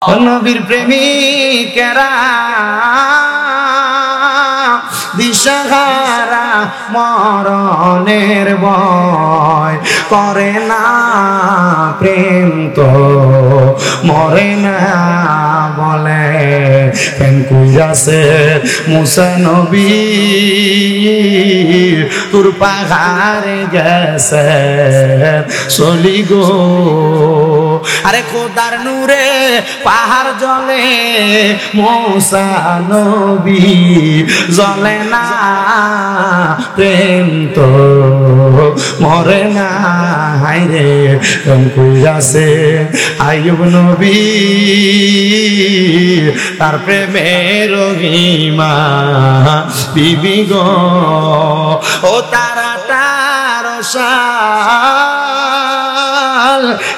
নবীর প্রেমিকেরা দিশাহারা মরণের ভয় করে না, প্রেম তো মরে না বলে। প্রেম কইরাছে মুসা নবী তোর পাহাড়ে গেছে চলি গো। আরে খোদার নূরে পাহাড় জ্বলে, মুসা নবী জ্বলে না, প্রেম তো মরে না। হায়রে প্রেম কইরাছে আইয়ুব নবী তার প্রেমের রহিমা বিবি গো। ও তারাটার শাল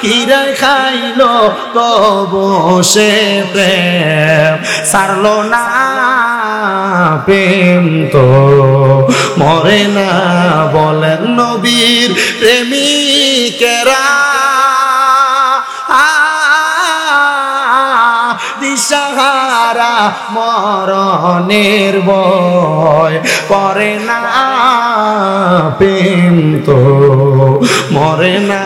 হিরে খাইলো তবু সে প্রেম সারলো না, প্রেম তো মরে না বলেন নবীর প্রেমিকেরা দিশাহারা মরণের ভয় করে না, প্রেম তো মরে না।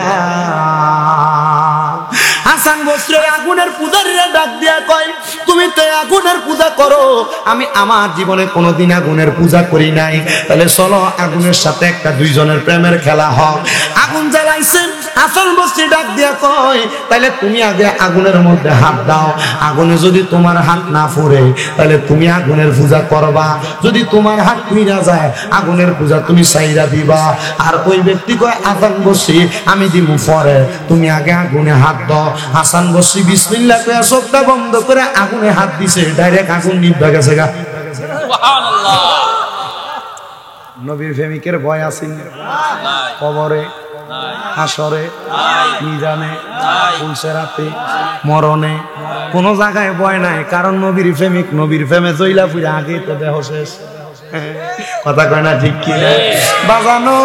হাসান বসরি আগুনের পূজারীরা ডাক দিয়া কয়, তুমি তো আগুনের পূজা করো, আমি আমার জীবনে কোনোদিন আগুনের পূজা করি নাই, তাহলে চলো আগুনের সাথে একটা দুইজনের প্রেমের খেলা হোক। আগুন জ্বালাইছেন, হাসান বসরি ডাক দিয়া কয়, তাহলে তুমি আগে আগুনের মধ্যে হাত দাও, আগুনে যদি তোমার হাত না ফুরে তাহলে তুমি আগুনের পূজা করবা, যদি তোমার হাত পুড়া যায় আগুনের পূজা তুমি চাইরা দিবা। আর ওই ব্যক্তি কয়, হাসান বসরি আমি দিমু পরে, তুমি আগে আগুনে হাত দাও। হাসান বসরি বিসমিল্লাহ কইয়া চোখটা বন্ধ করে আগুনে হাত দিছে, ডাইরেক্ট আগুন নিভা গেছে গা। সুবহানাল্লাহ। নবীর প্রেমিকের ভয় আছে কবরে, হাসরে, মিজানে, পুলসেরাতে, মরণে, কোন জায়গায় ভয় নাই, কারণ নবীর প্রেমিক, নবীর প্রেমে জইলা পুরা আগে তো দেহ শেষ। কথা কয় না ঠিক কি না বাজানো?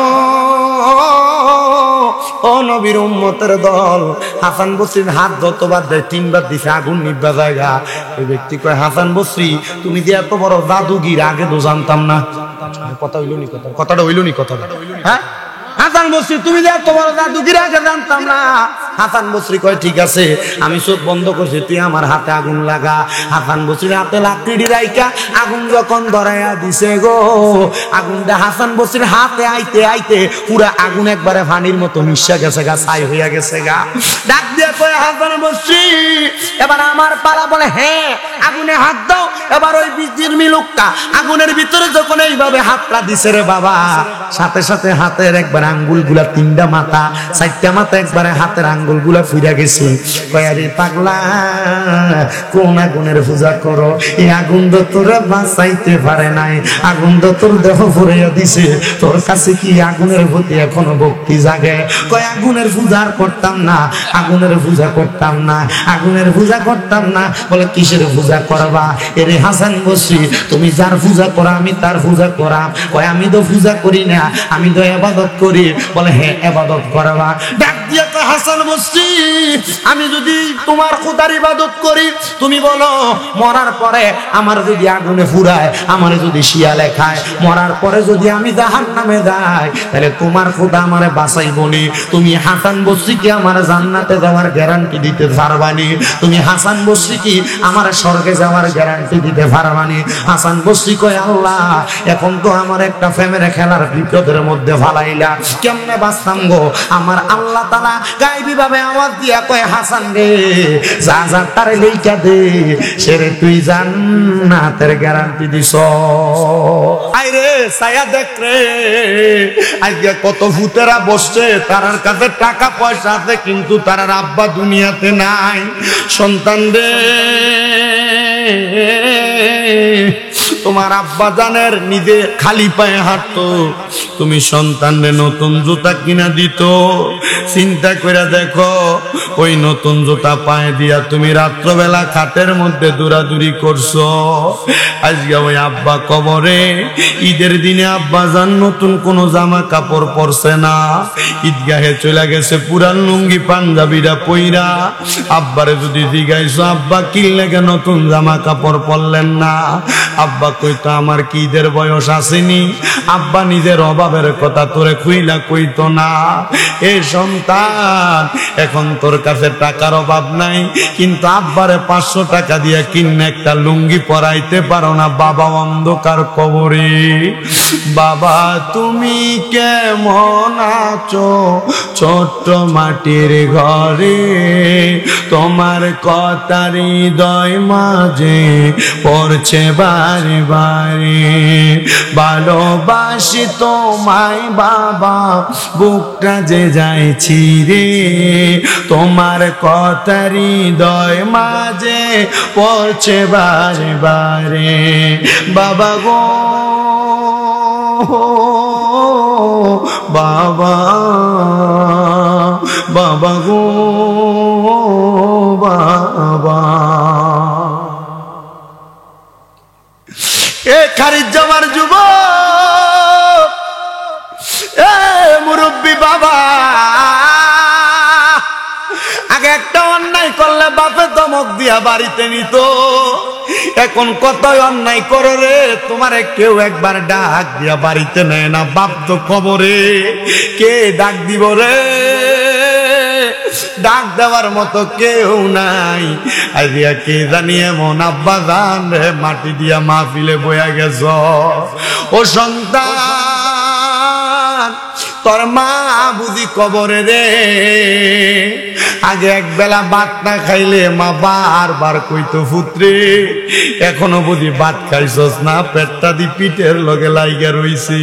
ও নবীর উম্মতের দল, হাসান বসরির হাত যতবার দেয় তিনবার দিছে আগুন নিভা জায়গা। ওই ব্যক্তি কয়, হাসান বসরি তুমি যে এত বড় জাদুগির আগে তো জানতাম না। কথা হইল নি? কথাটা হইল নি? কথাটা হ্যাঁ, হাসান বসরি তুমি যে এত বড় জাদুগির আগে জানতাম না। হাসান বসরি কয়, ঠিক আছে আমি চোখ বন্ধ করছি, তুই আমার হাতে আগুন লাগা। হাসান বসরির হাতে লাকড়ি রাইকা আগুন যখন ধরাইয়া দিছে গো, আগুনটা হাসান বসরির হাতে আইতে আইতে পুরা আগুন একবারে পানির মতো মিশা গেছে গা, ছাই হইয়া গেছে গা। ডাক দিয়ে কয়, হাসান বসরি এবার আমার পালা। বলে হ্যাঁ, আগুনে হাত দাও। এবার ওই বিজিরমি লোকটা আগুনের ভিতরে যখন এইভাবে হাতটা দিছে রে বাবা, সাথে সাথে হাতের একবার আঙ্গুল গুলা, তিনটা মাথা চারটা মাথা একবারে হাতের আঙ্গুল গুলা ফুইরা গেছে। কয়ারে পাগলা কোন আগুনের পূজা করো, এই আগুন তো তোরা বাঁচাইতে পারে নাই, আগুন তো তোর দেহ ফুরাইয়া দিছে, তোর কাছে কি আগুনের প্রতি এখনো ভক্তি জাগে? কয় আগুনের পূজা করতাম না, আগুনের পূজা করতাম না, আগুনের পূজা করতাম না। বলে কিসের পূজা করবা? এরে হাসান বসরি তুমি যার পূজা করা আমি তার পূজা করা। কয় আমি তো পূজা করি না, আমি তো ইবাদত করি। বলে হ্যাঁ ইবাদত করবা। ডাক দিয়ে কয়, হাসান বসরি আমি যদি তোমার খোদার ইবাদত করি, তুমি বলো মরার পরে আমার যদি আগুনে ফুরায়, আমার যদি শিয়ালে খায়, মরার পরে যদি আমি জাহান্নামে যাই, তাহলে তোমার খোদা আমারে বাঁচাইবনি। তুমি হাসান বসরি কি আমার জান্নাতে যাওয়ার গ্যারান্টি দিতে পারবানি? তুমি হাসান বসরি কি আমার স্বর্গে যাওয়ার গ্যারান্টি দিতে পারবানি? হাসান বসরি কয়, আল্লাহ এখন তো আমার একটা প্রেমের খেলার বিপদের মধ্যে ফালাইলা, কেমনে বাঁচতাম গো? আমার আল্লাহ তাআলা গায়বী ভাবে আওয়াজ দিয়া কয়, হাসান রে যা যা তারে লেইকা দে, সেরে তুই জান্নাতের গ্যারান্টি দিছ। আইরে ছায়া দেখ রে, আজকে কত ভূতেরা বসছে, তারার কাছে টাকা পয়সা আছে কিন্তু তারার আব্বা দুনিয়াতে নাই। সন্তান রে তোমার আব্বা জানের নিজে খালি পায়ে হাঁটতো, তুমি সন্তানরে নতুন জুতা কিনা দিত। চিন্তা করে দেখো, ওই নতুন জুতা পায়ে দিয়া তুমি রাত্রবেলা খাটের মধ্যে দৌড়াদৌড়ি করছো। আজকে ওই আব্বা কবরে, ঈদের দিনে আব্বা জান নতুন কোনো জামা কাপড় পরছে না, ঈদগাহে চলে গেছে পুরান লুঙ্গি পাঞ্জাবিরা পইরা। আব্বারে যদি জিজ্ঞাসা আব্বা কি লাগে নতুন জামা কাপড় পরলেন না, আব্বা কইতো আমার কি ঈদের বয়স আসেনি। আব্বা নিজের অভাবের কথা তোরে খুইলা কইতো না, এ সন্তান এখন তোর কাছে টাকার অভাব নাই, কিন্তু আব্বারে 500 টাকা দিয়ে কিনে একটা লুঙ্গি পরাইতে পারো না। বাবা অন্ধকার কবরে। বাবা তুমি কেমন আছো ছোট্ট মাটির ঘরে, তোমার কথা হৃদয় মাঝে পড়ছে বারে বারে। ভালোবাসি তোমায় বাবা, বুকটা যে যাইছি রে, তোমার কথা হৃদয় মাঝে পড়ছে বারে বারে। বাবা গো বাবা, বাবা গো বাবা। এ খারিজ জামার যুবক, এ মুরব্বী বাবা, আগে একটা অন্যায় করলে বাপে ধমক দিয়া বাড়িতে নিত, এখন কতই অন্যায় করো রে, তোমারে কেউ একবার ডাক দিয়া বাড়িতে নেয় না। বাপ তো খবরে, কে ডাক দিব রে, ডাক দেওয়ার মতো কেউ নাই। আইয়া কে জানি এমন আব্বা জান রে মাটি দিয়া মাহফিলে বয়া গেছ। ও সন্তান, তোর মা বুঝি কবরে রে, আগে একবেলা ভাত না খাইলে মা বারবার কইতো পুত্রে এখনো বুঝি ভাত খাইছস না, পেটটা দি পিঠের লগে লাইগা রইছে।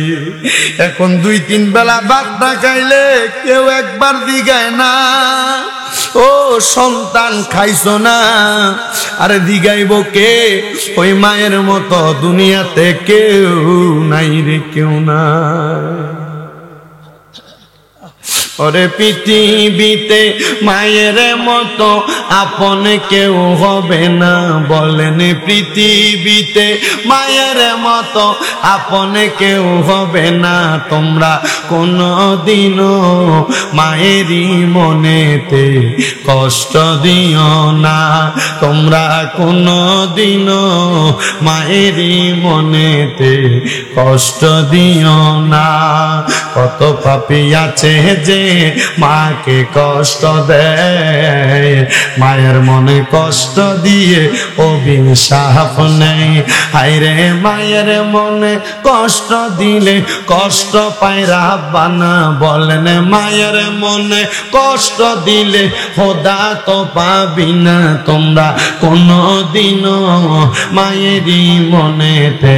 এখন 2-3 বেলা ভাত না খাইলে কেউ একবার দিগায় না, ও সন্তান খাইছো না, আরে দিগাইব কে? ওই মায়ের মতো দুনিয়াতে কেউ নাই রে, কেউ নাই। ওরে পৃথিবীতে মায়ের মতো আপন কেউ হবে না, বলেন পৃথিবীতে মায়ের মতো আপন কেউ হবে না। তোমরা কোনদিনও মায়েরই মনেতে কষ্ট দিও না, তোমরা কোনদিনও মায়েরই মনেতে কষ্ট দিও না। কত পাপী আছে যে মাকে কষ্ট দেয়, মায়ের মনে কষ্ট দিয়ে অভিশাপ নেই। হায়রে মায়ের মনে কষ্ট দিলে কষ্ট পায় রাব্বানা, বলেন মায়ের মনে কষ্ট দিলে খোদা তো পাবি না। তোমরা কোনদিনও মায়েরই মনেতে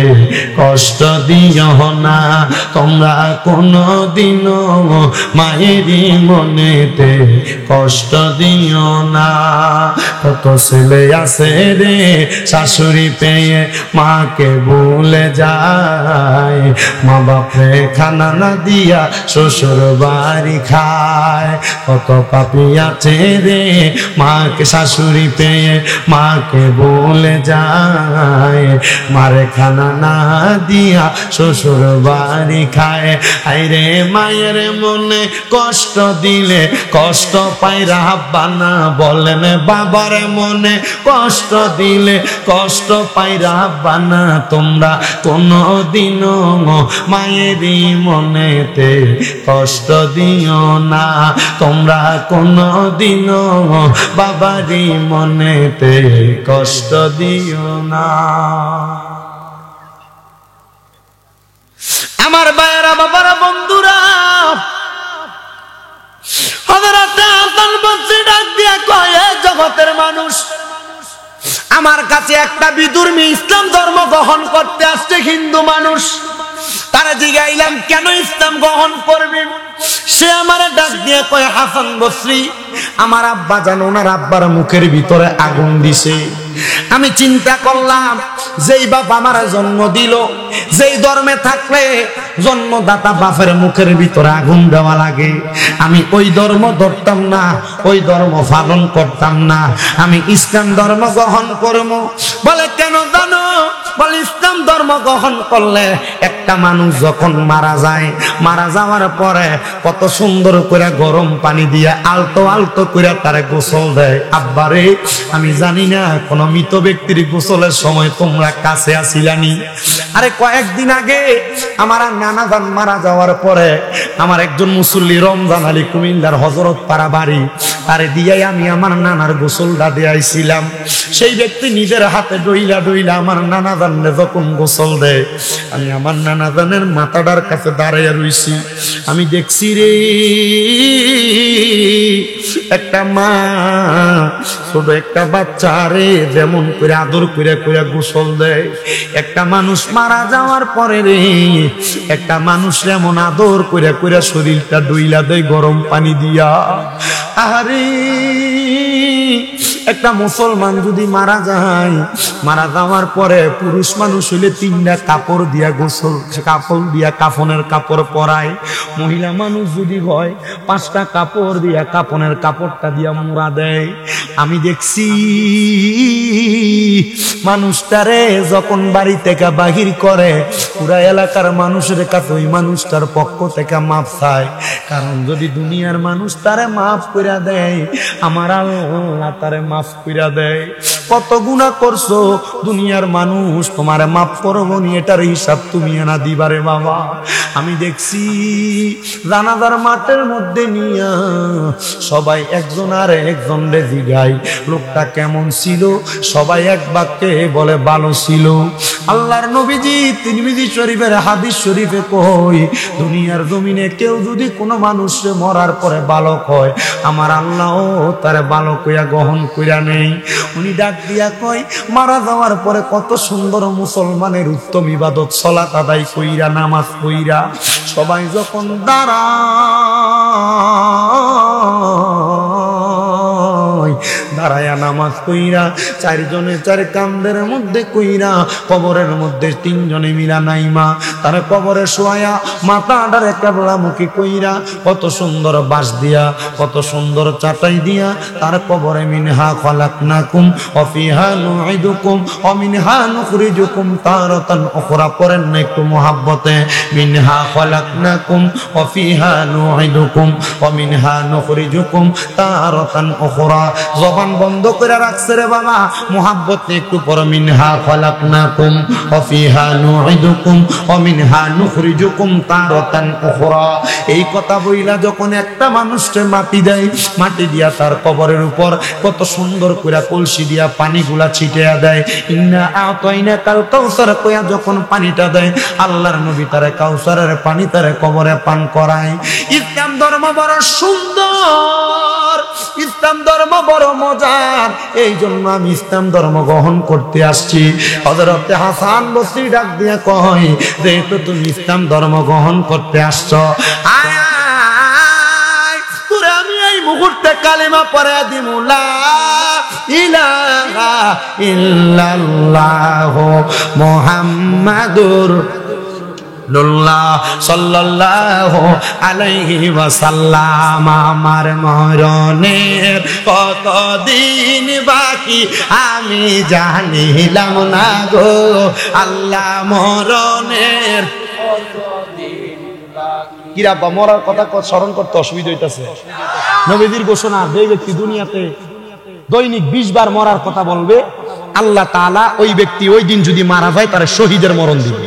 কষ্ট দিও না, তোমরা কোনদিনও মায়েরই মনেতে কষ্ট দিও না। কত ছেলে আছে রে শাশুড়ি পেয়ে মাকে ভুলে যায়, মা বাপে খানা না দিয়া শ্বশুর বাড়ি খায়। কত পাপী আছে রে মাকে শাশুড়ি পেয়ে মাকে ভুলে যায়, মারে খানা না দিয়া শ্বশুর বাড়ি খায়। আইরে মায়ের মনে কষ্ট দিলে কষ্ট পাই রাব্বানা, বলেন বাবার মনে কষ্ট দিলে কষ্ট পাই রাব্বানা। তোমরা কোনদিনও মায়েরই মনেতে কষ্ট দিও না, তোমরা কোনদিনও বাবারই মনেতে কষ্ট দিও না। আমার ভাইয়েরা, বাবারা, বন্ধুরা, হযরতে হাসান বসরি ডাক দিয়া কয়, জগতের মানুষ, আমার কাছে একটা বিধর্মী ইসলাম ধর্ম গ্রহণ করতে আসছে হিন্দু মানুষ, তারা জিগাইলাম কেন ইসলাম গ্রহণ করবে? সে আমার ডাক দিয়ে কয়, হাসান বসরি, আমার আব্বা জানো, ওনার আব্বার মুখের ভিতরে আগুন দিছে। আমি চিন্তা করলাম, যেই বাপ আমার জন্ম দিল, যেই ধর্মে থাকলে জন্মদাতা বাপের মুখের ভিতরে আগুন দেওয়া লাগে, আমি ওই ধর্ম ধরতাম না, ওই ধর্ম পালন করতাম না, আমি ইসলাম ধর্ম গ্রহণ করবো। বলে কেন জানো? বলে ইসলাম ধর্ম গ্রহণ করলে একটা মানুষ যখন মারা যায়, মারা যাওয়ার পরে কত সুন্দর করে গরম পানি দিয়ে আলতো আলতো করে তারে গোসল দেয়। আব্বারে, আমি জানি না কোন মৃত ব্যক্তির গোসলের সময় তোমরা কাছে আসিলানি। আরে কয়েকদিন আগে আমার নানা জান মারা যাওয়ার পরে আমার একজন মুসল্লি রমজান আলী কুমিল্লার হযরত পাড়া বাড়ি, তারে দিয়াই আমি আমার নানার গোসলটা দিয়াইছিলাম। সেই ব্যক্তি নিজের হাতে ডইলা ডইলা আমার নানা জানলে যখন গোসল দেয়, আমি আমার নানা জানের মাথাটার কাছে দাঁড়াইয়া রইছি। আমি দেখছি রে, একটা মা ছোট একটা বাচ্চা রে যেমন করে আদর করে করে গোসল দেয়, একটা মানুষ মারা যাওয়ার পরে রে একটা মানুষ এমন আদর করে করে শরীরটা ডইলা দেয় গরম পানি দিয়া। আরে একটা মুসলমান যদি মারা যায়, মারা যাওয়ার পরে পুরুষ মানুষ হইলে 3টা কাপড় দিয়া গোসল, কাপড় দিয়া কাফনের কাপড় পরায়। মহিলা মানুষ যদি হয় 5টা কাপড় দিয়া কাফনের কাপড়টা দিয়া মোড়া দেয়। আমি দেখছি মানুষটারে যখন বাড়ি থেকে বাহির করে, পুরা এলাকার মানুষের কাছে ওই মানুষটার পক্ষ থেকে মাপ চায়। কারণ যদি দুনিয়ার মানুষ তারে মাফ কইরা দেয়, আমার আল্লাহ তারে মাফ কইরা দেয়। কত গুনাহ করছো, দুনিয়ার মানুষ তোমারে মাফ করবো নি, এটার হিসাব তুমি না দিবারে বাবা। আমি দেখছি জানাজার মাঠের মধ্যে নিয়া সবাই একজন আর একজন রে জিগায় লোকটা কেমন ছিল, সবাই এক বাক্যে বলে ভালো ছিল। আল্লাহর নবীজি তিরমিজি শরীফের হাদিস শরীফে কই, দুনিয়ার জমিনে কেউ যদি কোনো মানুষে মরার পরে বালক হয়, আমার আল্লাহ তারে বালক হইয়া গ্রহণ কইরা নেই। উনি ডাক দিয়া কয়, মারা যাওয়ার পরে কত সুন্দর মুসলমানের উত্তম ইবাদত সালাত আদায় কইরা নামাজ পইরা সবাই যখন দাঁড়ায়া নামাজ কইরা 4 জনে 4 কান্দের মধ্যে কইরা কবরের মধ্যে 3 জনে মিলা নাইমা তার কবরে শোয়া মাথাটারে কেবলামুখী কইরা কত সুন্দর বাঁশ দিয়া কত সুন্দর চাটাই দিয়া তার কবরে মিনহা খলাকনাকুম ওয়া ফিহা নুইদুকুম ওয়া মিনহা নুখরিজুকুম তারাতান উখরা। পড়েন না একটু মোহাব্বতে, মিনহা খলাকনাকুম ওয়া ফিহা নুইদুকুম ওয়া মিনহা নুখরিজুকুম তারাতান উখরা। জবান বন্ধ করে রাখছে রে বাবা, মোহাব্বতে একটু পড়ো, মিনহা খলাকনাকুম ওয়া ফিহা নুইদুকুম ওয়া মিনহা নুখরিজুকুম তারাতান উখরা। এই কথা বইলা যখন একটা মানুষকে মাটি দেয়, মাটি দিয়া তার কবরের উপর কত সুন্দর করে কলসি দিয়া পানিগুলা ছিটিয়ে দেয়, ইন্না আতাইনা কাল কাউসার কইয়া যখন পানিটা দেয়, আল্লাহর নবী তারে কাউসারের পানি তারে কবরে পান করায়। ইসলাম ধর্ম বড় সুন্দর, ইসলাম ধর্ম বড় মজার, এই জন্য আমি ইসলাম ধর্ম গ্রহণ করতে আসছি। হযরত হাসান বসরি ডাক দিয়া কয়, যেহেতু তুমি ইসলাম ধর্ম গ্রহণ করতে আসছো, আয় তোরে আমি এই মুহূর্তে কালিমা পড়ে দিমু, লা ইলাহা ইল্লাল্লাহু মুহাম্মাদুর সাল্লাল্লাহু আলাইহি ওয়াসাল্লাম। আমার মরণের কতদিন বাকি আমি জানিলাম না গো আল্লাহ, মরণের কিরাবা মরার কথা স্মরণ করতে অসুবিধা হইতেছে। নবীজির ঘোষণা, যে ব্যক্তি দুনিয়াতে দৈনিক 20 বার মরার কথা বলবে, আল্লাহ তাআলা ওই ব্যক্তি ওই দিন যদি মারা যায় তার শহীদের মরণ দিবে।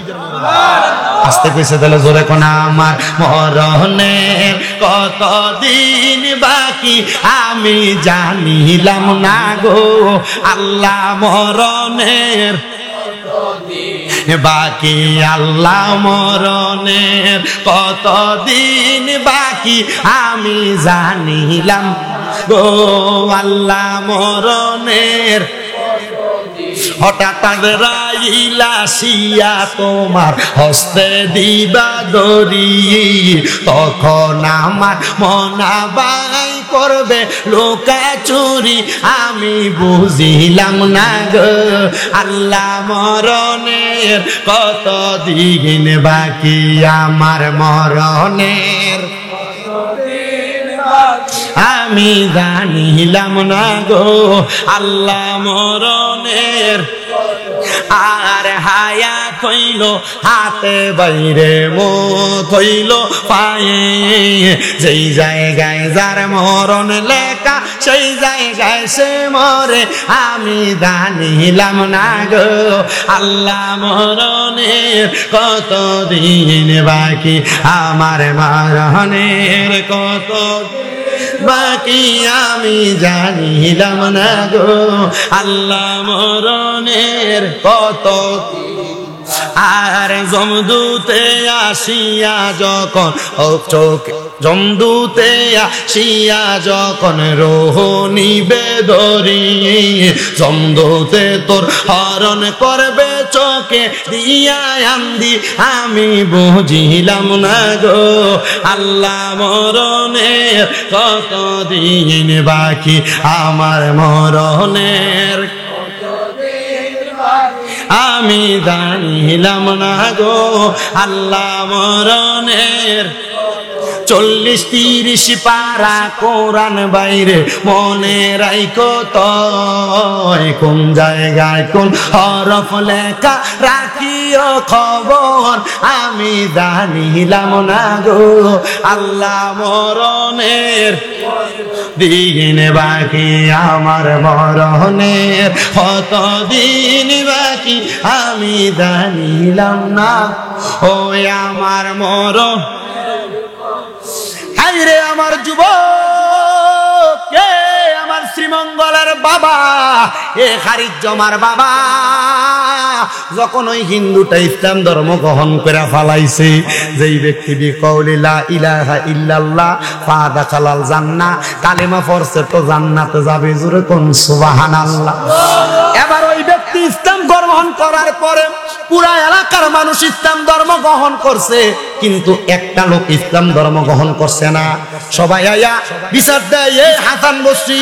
আস্তে কইছে তাহলে জোরে কোন, আমার মরণের কতদিন বাকি আমি জানিলাম না গো আল্লাহ, মরণের বাকি আল্লাহ, মরণের কতদিন বাকি আমি জানিলাম গো আল্লাহ, মরণের হঠাৎ রাইলাসিয়া তোমার হস্তে দিবা দরি, তখন আমার মনা বাই করবে লুকাচুরি আমি বুঝিলাম না গো আল্লাহ মরণের কত দিন বাকি আমার মরণের আমি জানিলাম না গো আল্লাহ মরণের আর হায়াত হইল হাতে বাইরে মত হইল পায়ে যেই জায়গায় যার মরণ লেখা সেই জায়গায় সে মরে আমি জানিলাম না গো আল্লাহ মরণের কত দিন বাকি আমার মরণের কত বাকি আমি জানিলাম না গো আল্লাহ মরণের কত আর জমদূতে আসিয়া যখন চোখ জমদূতে আসিয়া যখন রোহ নিবে ধরি জমদূতে তোর হরণ করবে চোখে দিয়া আন্দি আমি বুঝিলাম না গো আল্লাহ মরণের কত দিন বাকি আমার মরণের আমি জানিলাম না গো আল্লাহ মরণের 40-30 পারা কোরআন বাইরে মনে রাইখো তো কোন জায়গায় কোন হরফ লেখা রাখিও খবর আমি জানিলাম না গো আল্লাহ মরণের দিন বাকি আমার মরণের কত দিন বাকি আমি জানিলাম না ও আমার মরণ হায়রে আমার যুবক কে আমার শ্রীমঙ্গলের বাবা এ খারিজ্জমার বাবা যখন ওই হিন্দুটা ইসলাম ধর্ম গ্রহণ করে ফালাইছে যেই ব্যক্তি বিকৌলি লা ইলাহা ইল্লাল্লাহ ফাদাখালাল জান্নাহ কালেমা পড়ছে তো জান্নাতে যাবে জোরে কোন সুবহানাল্লাহ এবার ওই ব্যক্তি ইসলাম গ্রহণ করার পরে পুরা এলাকার মানুষ ইসলাম ধর্ম গ্রহণ করছে কিন্তু একটা লোক ইসলাম ধর্ম গ্রহণ করছে না সবাই আয়া বিচার দেয় এই হাসান বসরি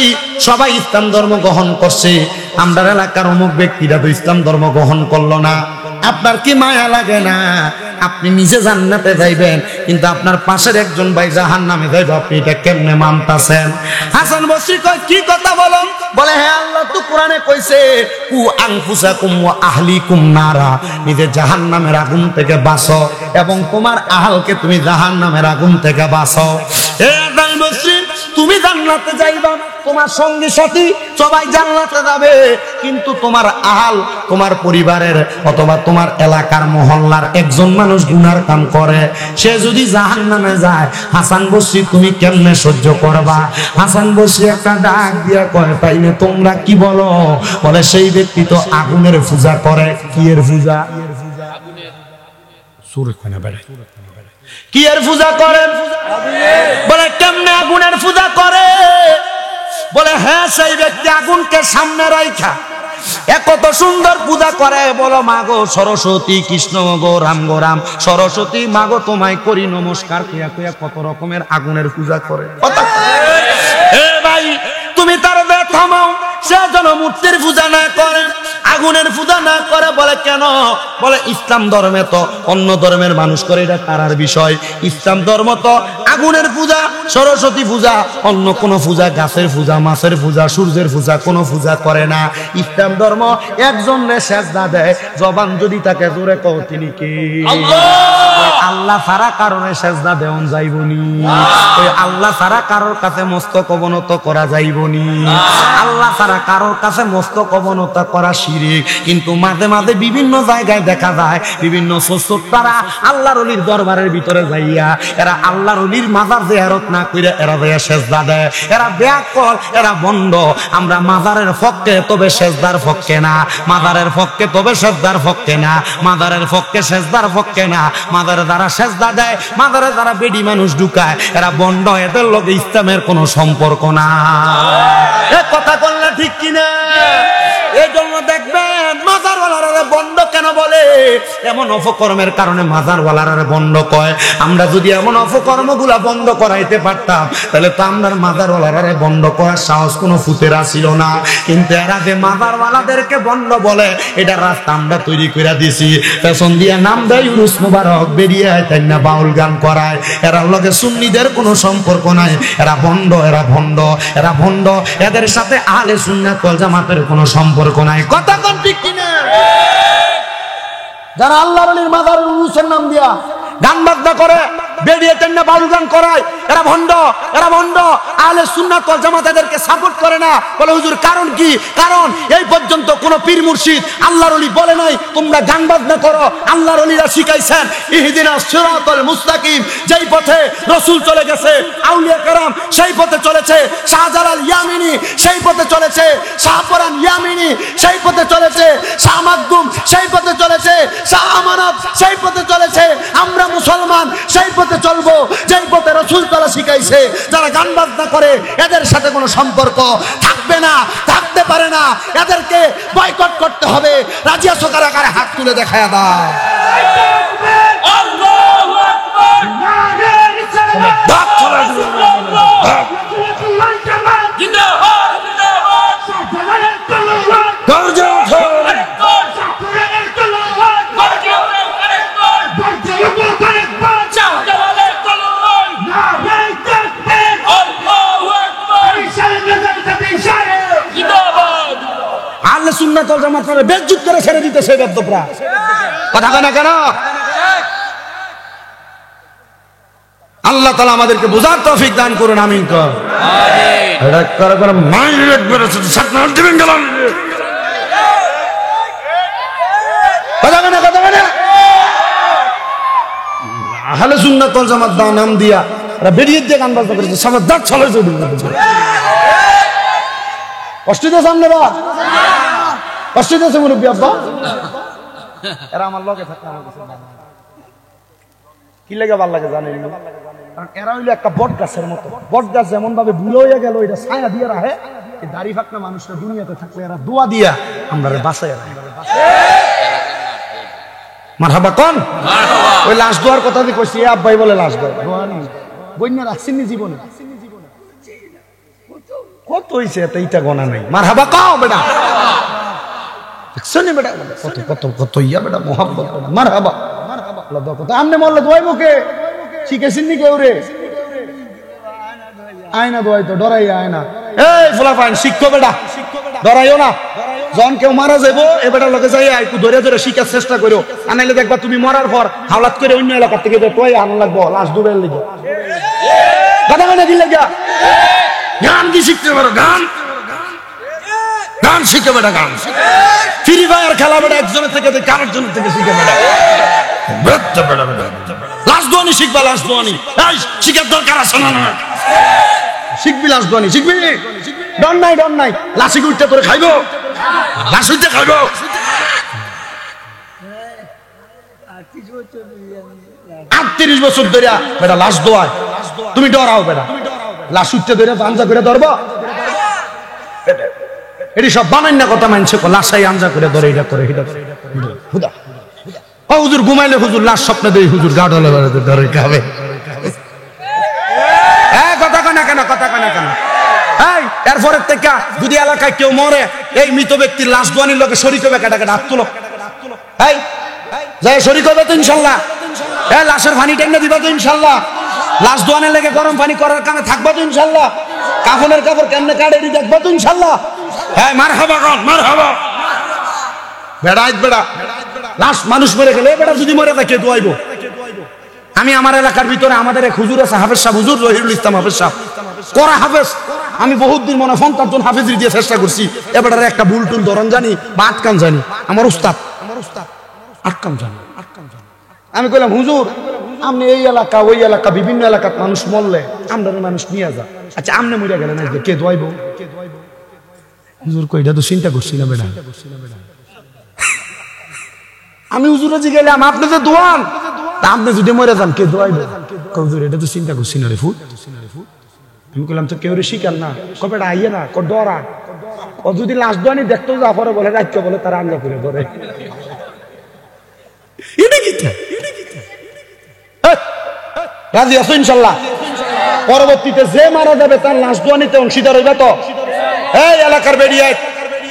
সবাই ইসলাম ধর্ম গ্রহণ করছে আমরা এলাকার অমুক ব্যক্তিরা তো ইসলাম ধর্ম গ্রহণ করলো না আপনার কি মায়া লাগে না আপনি নিজে জান্নাতে যাইবেন কিন্তু আপনার পাশের একজন ভাই জাহান্নামে যাইবে আপনি এটা কেমনে মানতাছেন হাসান বসরি কয় কি কথা বলো বলে হ্যাঁ আল্লাহ তো কোরআনে কইছে কু আনফুসাকুম ওয়া আহলিকুম নারা নিজে জাহান্নামের আগুন থেকে বাঁচো এবং তোমার আহলকে তুমি জাহান্নামের আগুন থেকে বাঁচো হে হাসান বসরি তুমি জান্নাতে যাইবা তোমার সঙ্গী সাথী সবাই জান্নাতে যাবে কিন্তু তোমার আহাল তোমার পরিবারের অথবা তোমার এলাকার মহল্লার একজন মানুষ গুনার কাম করে সে যদি জাহান্নামে যায় হাসান বসরি তুমি কেমনে সহ্য করবা হাসান বসরি একটা ডাক দিয়া কয় তাইলে তোমরা কি বলো বলে সেই ব্যক্তি তো আগুনের পূজা করে কি এর পূজা সুরখানা বেড়ায় কি এর পূজা করেন বলে কেমনে আগুনের পূজা করে বলে হ্যাঁ সেই ব্যক্তি আগুনকে সামনে রাইখা কত সুন্দর পূজা করে বলো মাগো সরস্বতী কৃষ্ণ গো রাম সরস্বতী মাগো তোমায় করি নমস্কার কইয়া কইয়া কত রকমের আগুনের পূজা করে এ ভাই তুমি তার থামাও সে যেন মূর্তির পূজা না করে আগুনের পূজা না করে বলে কেন বলে ইসলাম ধর্মে তো অন্য ধর্মের মানুষ করে এটা তারার বিষয় ইসলাম ধর্ম তো আগুনের পূজা সরস্বতী পূজা অন্য কোনো পূজা গাছের পূজা মাছের পূজা সূর্যের পূজা কোনো পূজা করে না ইসলাম ধর্ম একজনের সেজদা দেয় জবান যদি তাকে জোরে কও তিনি কে আল্লাহ ছাড়া কারণে সেজদা দেওয়া যাইবনি ওই আল্লাহ ছাড়া কারোর কাছে মস্তক অবনত করা যাইবনি আল্লাহ ছাড়া কারোর কাছে মস্তক অবনত করা শিরক কিন্তু মাঝে মাঝে বিভিন্ন জায়গায় দেখা যায় বিভিন্ন তারা আল্লাহর ওলির দরবারের ভিতরে যাইয়া এরা আল্লাহর ওলির মাজার জিয়ারত না কইরা এরা যাইয়া সেজদা দেয় এরা বেয়াকল এরা বন্ড আমরা মাজারের পক্ষে তবে সেজদার পক্ষে না মাজারের পক্ষে তবে সেজদার পক্ষে না মাজারের পক্ষে সেজদার পক্ষে না মাজারে যারা সেজদা দেয় মাজারে যারা বেডি মানুষ ঢুকায় এরা বন্ড এদের লগে ইসলামের কোনো সম্পর্ক না এ কথা বললে ঠিক কিনা এই জন্য দেখবেন মাজারওয়ালারা বন্ড কেন বলে এমন অপকর্মের কারণে মাজারওয়ালারা বন্ধ কয়। আমরা যদি এমন অপকর্মগুলা বন্ধ করাইতে পারতাম তাহলে তো আমরার মাজারওয়ালারা বন্ধ করার সাহস কোনো ফুতেরা ছিল না। কিন্তু এরা যে মাজারওয়ালাদেরকে বন্ধ বলে এটা রাস্তা আমরা তৈরি করে দিছি। পেছন দিয়া নাম দেয় ইউনুস মুবারক, বেরিয়ে আইতেন না বাউল গান করায়। এরা লগে সুন্নিদের কোনো সম্পর্ক নাই, এরা ভণ্ড, এরা ভণ্ড, এরা ভণ্ড। এদের সাথে আহলে সুন্নাত ওয়াল জামাতের কোনো সম্পর্ক নাই। কথা কোন ঠিক কিনা? যারা আল্লাহর ওলির মাজার ইউনুসের নাম দিয়া গান বাজনা করে, বেরিয়ে আইতেন না বাউল গান করায়, এরা ভণ্ড, এরা ভণ্ড। আহলে সুন্নাত ওয়াল জামাত এদেরকে সাপোর্ট করে না। বলে হুজুর কারণ কি? কারণ এই পর্যন্ত কোন পীর মুর্শিদ আল্লাহর ওলি বলে নাই তোমরা গান বাজনা করো। আল্লাহর ওলিরা শিখাইছেন ইহদিনাস সিরাতাল মুস্তাকিম, যেই পথে রাসূল চলে গেছে, আউলিয়া কেরাম সেই পথে চলেছে, শাহজালাল ইয়ামিনী সেই পথে চলেছে, শাহপরান ইয়ামিনী সেই পথে চলেছে, শাহ মাকদুম সেই পথে চলেছে, শাহ আমানত সেই পথে চলেছে। আমরা মুসলমান সেই পথে চলবো যেই পথে রাসূল তাআলা শিখাইছে। যারা গান বাজনা করে এদের সাথে কোনো সম্পর্ক থাকবে না, থাকতে পারে না। এদেরকে বয়কট করতে হবে। রাজিয়া সরকার আকারে হাত তুলে দেখায় দাও। আল্লাহু আকবার, নারে রিসালাত, জিন্দাবাদ জিন্দাবাদ, শাহজালালের তলোয়ার গর্জে ওঠো, শাহজালালের তলোয়ার গর্জে ওঠো, গর্জে ওঠো, শাহজালালের তলোয়ার, নারে তাকবীর, আল্লাহু আকবার, জিন্দাবাদ। আহলে সুন্নাত ওয়াল জামাতরে বেজ্জত করে ছেড়ে দিতেছে বেদ্দপরা। কথা কয় না কেন? আল্লাহ তাআলা আমাদেরকে বুঝার তৌফিক দান করুন, আমিন কর। আমিন। এটা করে মাইন্ড একবার সাতনা দিবেন গেল। কথা কয় না, কথা কয় না। আহলে সুন্নাত ওয়াল জামাত দা নাম দিয়া এরা বেরিয়ে দিয়ে গান বাজনা করেছে, সমাজ দাঁত ছলে চলে দিচ্ছে। কষ্ট দিয়েছে আপনারা? কষ্ট দিয়েছে মুরব্বী আব্বা? এরা আমার লগে থাকে, আমার কাছে কি লেগে ভাল লাগে জানেন? কারণ এরা হইলো একটা বট গাছের মতো। বট গাছ যেমন ভাবে বুলো হয়ে গেল, এটা ছায়া দিয়ে রাখে। এই দাড়ি ফাঁকনা মানুষরা দুনিয়াতে থাকলে এরা দোয়া দিয়া আমরা বাঁচাই রাখে। মারহাবা কোন? ওই লাশ দোয়ার কথা দিয়ে কইছি, আব্বাই বলে লাশ দোয়া বন্যা রাখছেন নি জীবনে? কত হইছে এত ইটা গোনা নাই। মারহাবা কও বেটা, দেখছনি বেটা কত কত কত ইয়া বেটা মোহাব্বত। মারহাবা আল্লাহ দোয়া কত আমনে মরলে দোয়াই মুখে শিখেছেন নি কেউ রে? আয়না দোয়াই তো ডরাই আয়না। এই ফুলা পাইন শিখো বেটা, ডরাইও না। যখন কেউ মারা যাবো এ বেটার লগে যাই একটু ধরে ধরে শিখার চেষ্টা করো। আনাইলে দেখবা তুমি মরার পর হাওলাত করে অন্য এলাকার থেকে তোই আন লাগবো লাশ ডুবের লেগে। কথা কয় না কি লাগা? গান কি শিখতে পারো? গান গান শিখে বেটা, গান ফ্রি ফায়ার খেলা বেটা একজনের থেকে কারোর জন্য থেকে শিখে বেটা। লাশ দোয়ানি শিখবা, লাশ দোয়ানি শিখার দরকার আছে না? শিখবি লাশ দোয়ানি, শিখবি। ডর নাই, ডর নাই। লাশি উঠতে তোরে খাইবো, লাশ উঠতে খাইবো। 38 বছর ধরে বেটা লাশ দোয়ায়, তুমি ডরাও বেটা? লাশ উঠতে ধরে আঞ্জা করে ধরবো? এটি সব বানাই না কথা মানছে। লাশাই আঞ্জা করে ধরে, এটা করে এটা করে হুদা। ও হুজুর ঘুমাইলে হুজুর লাশ স্বপ্নে দেই, হুজুর গাড়লে ধরে খাবে। কথা কয় না কেন? কথা কয় না কেন? এই এরপরে থেকে যদি এলাকায় কেউ মরে, এই মৃত ব্যক্তির লাশ দোয়ানির লোকে শরীক হবে। কাটা কাটা হাত তুলো। এই যাই শরীক হবে তো ইনশাল্লাহ। এই লাশের পানি টেনে দিবা তো ইনশাল্লাহ। লাশ দোয়ানের লেগে গরম পানি করার কারণে থাকবা তো ইনশাল্লাহ। কাফনের কাপড় কেমনে কাটে দেখবা তো ইনশাল্লাহ। হ্যাঁ মারহাবা কন, মারহাবা। বেড়াইত বেড়া লাশ মানুষ মরে গেলে বেটা যদি মরে থাকে দোয়াইবো। আমি আমার এলাকার ভিতরে আমাদের এক হুজুর আছে, হাফেজ সাহেব, হুজুর রহিরুল ইসলাম হাফেজ সাহেব, করা হাফেজ। আমি বহুত দিন মনে 50 জন হাফেজ দিয়ে চেষ্টা করছি। এবারে একটা ভুল টুল ধরন জানি বা আটকান জানি। আমার উস্তাদ আটকান জানি। আমি কইলাম হুজুর আপনি এই এলাকা ওই এলাকা বিভিন্ন এলাকার মানুষ মরলে আমরার মানুষ নিয়ে যা। আচ্ছা আমনে মরে গেলেন আজকে কে দোয়াইবো? হুজুর কই এটা তো চিন্তা করছি না বেটা। আমি হুজুরে জি গেলাম আপনি তো দোয়ান, আপনি যদি মরে যান কে দোয়াইবে? হুজুর এটা তো চিন্তা করছি না রে ফুট। আমি কইলাম তো কেউ রে শিকার না, কবেটা আইয়ে না, ডরা। ও যদি লাশ দোয়ানি দেখতো যা পরে বলে রাজ্য বলে তারা আঞ্জা করে ধরে। এটা কি রাজি আছো ইনশাল্লাহ? পরবর্তীতে যে মারা যাবে তার লাশ দোয়া নিতে অংশীদার হইবে তো? এই এলাকার বেরিয়ে,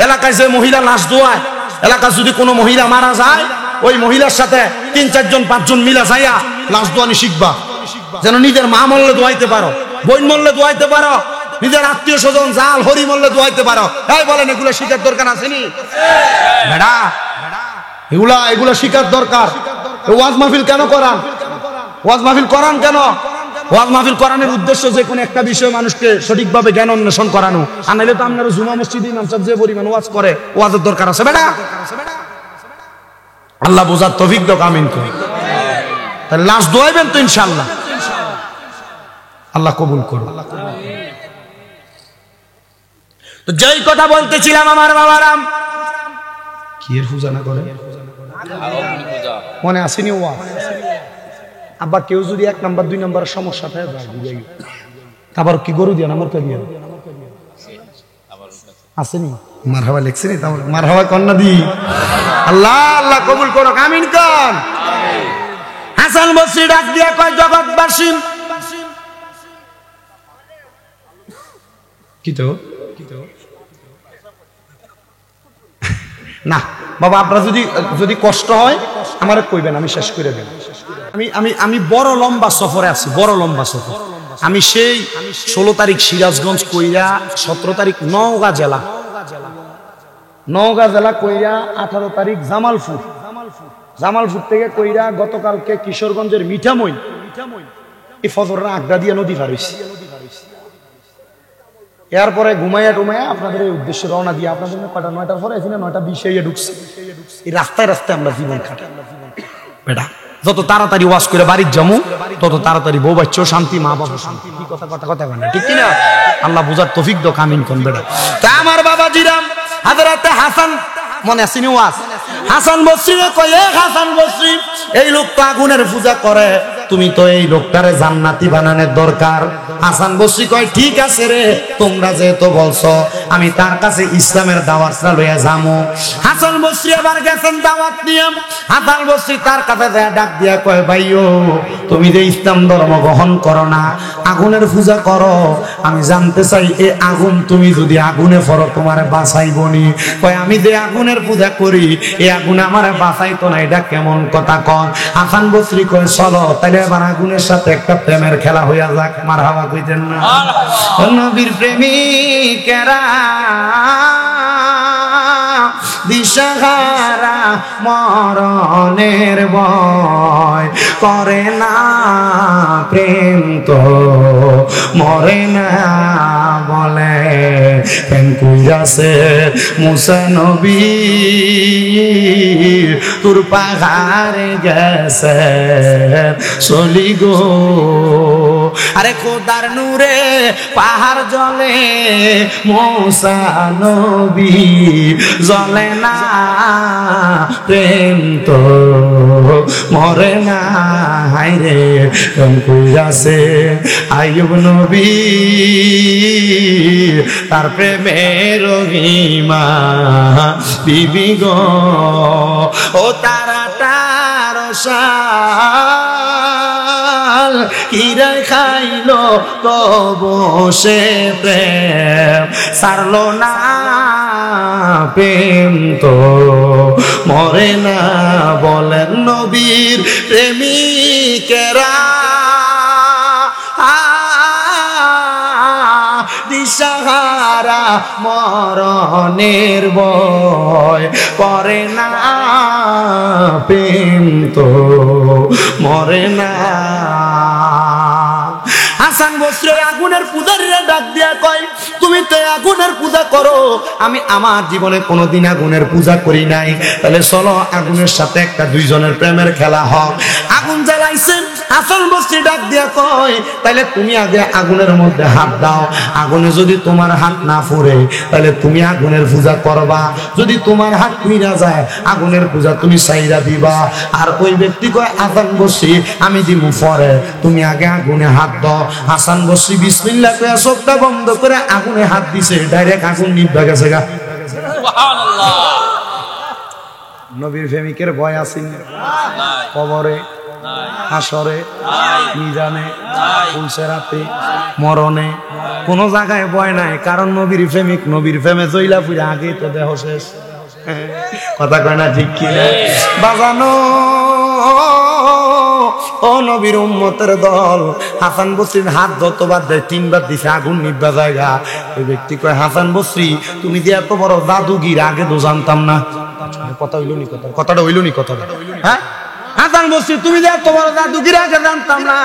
এলাকায় যে মহিলা লাশ দোয়ায়, এলাকায় যদি কোনো মহিলা মারা যায়, ওই মহিলার সাথে 3-4 5 মিলা যাইয়া লাশ দোয়ানি শিখবা, যেন নিজের মা মরলে দোয়াইতে পারো, বোন মরলে দোয়াইতে পারো, নিজের আত্মীয় স্বজন জাল হরি মরলে দোয়াইতে পারো। এই বলেন এগুলো শিখার দরকার আসেনি? বেড়া এগুলা শিখার দরকার। ওয়াজ মাহফিল কেন করান? ওয়াজ মাহফিল করান কেন? ওয়াজ মাহফিল করানোর উদ্দেশ্য যে কোনো একটা বিষয়ে মানুষকে সঠিকভাবে জ্ঞান অন্বেষণ করানো। আর নাহলে তো আপনারা জুমা মসজিদে ইমাম সাহেব যে পরিমাণ ওয়াজ করে, ওয়াজের দরকার আছে বেটা? আল্লাহ বোঝার তৌফিক দাও, আমিন করি। তাহলে লাশ দোয়াইবেন তো ইনশাআল্লাহ? আল্লাহ কবুল করুন। তো যেই কথা বলতেছিলাম আমার বাবারাম, কি এর পূজা না করে মনে আসেনি ওয়াজ? আব্বা কেউ যদি 1 নাম্বার 2 নাম্বার সমস্যা থাকে, আবার কি গরু দিয়া না মোরকা দিয়া আসেনি? মারহাবা লেখছেনি, মারহাবা কন্যা দি। আল্লাহ আল্লাহ কবুল করো, আমিন কর। হাসান বসরি ডাক দিয়া কয়, জগৎবাসী কি তো না বাবা, আপনার যদি কষ্ট হয় আমার কইবেন, আমি শেষ করে দেব। আমি বড় লম্বা সফরে আছি, বড় লম্বা সফর। আমি সেই 16 তারিখ সিরাজগঞ্জ কইরা, 17 তারিখ নওগাঁ জেলা কইরা, 18 তারিখ জামালপুর থেকে কইরা গতকালকে কিশোরগঞ্জের মিঠামইন, এই ফজরের আড্ডা দিয়ে নদী পার হইছি। এরপরে ঘুমাইয়া টুমাইয়া আপনাদের এই উদ্দেশ্যে রওনা দিয়ে, আপনাদের 9টার পরে এখানে 9:20 ঢুকছে। এই রাস্তায় আমরা জীবন কাটাই বেটা। যত তাড়াতাড়ি ওয়াজ করে বাড়ির যামু, তত তাড়াতাড়ি বউ বাচ্চাও শান্তি, মা বাবা শান্তি। কি কথা না ঠিক কিনা? আল্লাহ বুঝার তৌফিক দাও, আমিন কোন বেটা। তা আমার বাবা জিরাম হযরত হাসান, মনে আসেনি ওয়াজ? হাসান বসরি কয়, হাসান বসরি, এই লোক তো আগুনের পূজা করে, তুমি তো এই লোকটারে জান্নাতি বানানোর দরকার। হাসান বসরি কয়, ঠিক আছে রে, তোমরা যেহেতু বলছো, আমি তার কাছে ইসলামের দাওয়াতটা লইয়া যামু। হাসান বসরি আবার গেছেন দাওয়াত নিয়ে। হাসান বসরি তার কাছে ডাক দিয়া কয়, ভাইও তুমি যে ইসলাম ধর্ম গ্রহণ করো না, আগুনের পূজা করো, আমি জানতে চাই এই আগুন তুমি যদি আগুনে পড়ো তোমারে বাঁচাইবনি? কয়, আমি যে আগুনের পূজা করি এই আগুন আমারে বাঁচাইতো না, এটা কেমন কথা কন? হাসান বসরি কয়, চলো তাহলে এবার আগুনের সাথে একটা প্রেমের খেলা হইয়া যাক। মারহাবা কইতেন না? নবীর প্রেমিকেরা দিশাহারা মরণের ভয় করে না, প্রেম তো মরে না বলে। প্রেম কইরাছে মুসা নবী, তোর পাহাড়ে গেছে চলি গো। আরে খোদার নূরে পাহাড় জ্বলে, মুসা নবী জ্বলে না, প্রেম তো মরে না। হায়রে প্রেম কইরাছে আইয়ুব নবী, তার প্রেমের রহিমা বিবি গো। ও তারাটার শাল কিরে খাইলো তো বসে, প্রেম সারলো না, প্রেম তো মরে না। বলেন নবীর প্রেমিকেরা দিশাহারা মরণের ভয় করে না, প্রেম তো মরে না। হাসান বসরি আগুনের পূজারীরা ডাক দিয়া কয়, তুমি তো আগুনের পূজা করো, আমি আমার জীবনে কোনোদিন আগুনের পূজা করি নাই, তাহলে চলো আগুনের সাথে একটা দুইজনের প্রেমের খেলা হোক। আগুন জ্বালাইছেন, হাসান বসরি ডাক দিয়া কয়, তাহলে তুমি আগে আগুনের মধ্যে হাত দাও, আগুনে যদি তোমার হাত না ফুরে তাহলে তুমি আগুনের পূজা করবা, যদি তোমার হাত পুড়া যায় আগুনের পূজা তুমি চাইরা দিবা। আর ওই ব্যক্তি কয়, হাসান বসরি আমি দিমু পরে, তুমি আগে আগুনে হাত দাও। হাসান বসরি বিসমিল্লাহ কইয়া চোখটা বন্ধ করে আগুনে হাত দিছে, ডাইরেক্ট আগুন নিভা গেছে গা। নবীর প্রেমিকের ভয় আসেনি কবরে, হাসরে, মিজানে, পুলসেরাতে, মরণে কোন জায়গায় ভয় নাই, কারণ নবীর প্রেমিক নবীর প্রেমে জইলা পুরা আগে তো দেহ শেষ। কথা কয় না ঠিক কি না বাজানো? ও নবীর উম্মতের দল, হাসান বসরির হাত যতবার দেয় 3 বার দিছে আগুন নিভা জায়গা। ওই ব্যক্তি কয় হাসান বসরি তুমি যে এত বড় জাদুগির আগে তো জানতাম না। কথা হইল নি? কথাটা হইল নি? কথাটা হ্যাঁ হাসান বসরি তুমি যে এত বড় জাদুগির আগে জানতাম না।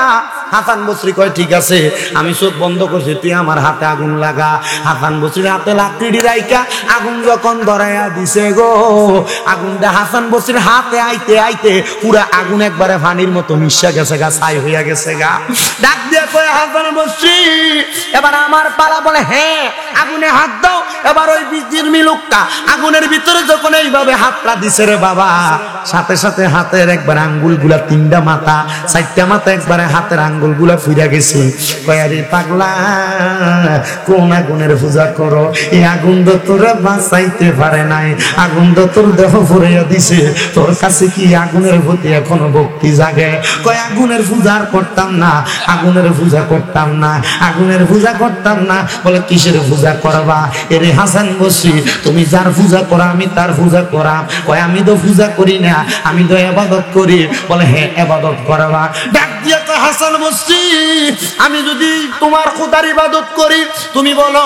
হাসান বসরি কয় ঠিক আছে আমি চোখ বন্ধ করছি, তুই আমার হাতে আগুন লাগা। হাসান বসরির হাতে লাকড়ি রাইকা আগুন যখন ধরাইয়া দিছে গো, আগুনটা হাসান বসরির হাতে আইতে আইতে পুরা আগুন একবারে পানির মতো মিশা গেছে গা, ছাই হইয়া গেছে গা। ডাক দিয়ে কয় হাসান বসরি এবার আমার পালা। বলে হ্যাঁ আগুনে হাত দাও। এবার ওই জিরমি লোকটা আগুনের ভিতরে যখন এইভাবে হাতটা দিছে রে বাবা, সাথে সাথে হাতের একবার আঙ্গুল গুলা 3টা মাথা 4টা মাথা একবারে হাতের আঙ্গুল গুলা ফুইরা গেছে। কয়ারি পাগলা কোন আগুনের পূজা করো, এই আগুন তো তোরা বাঁচাইতে পারে নাই, আগুন তো তোর দেহ ফুরাইয়া দিছে, তোর কাছে কি আগুনের প্রতি এখনো ভক্তি জাগে? কয় আগুনের পূজা করতাম না, আগুনের পূজা করতাম না, আগুনের পূজা করতাম না। বলে কিসের পূজা করবা? এরে হাসান বসরি তুমি যার পূজা করা আমি তার পূজা করা। কয় আমি তো পূজা করি না, আমি তো ইবাদত করি। বলে হ্যাঁ ইবাদত করবা। ডাক দিয়ে তো হাসান বসরি আমি যদি তোমার খোদার ইবাদত করি, তুমি বলো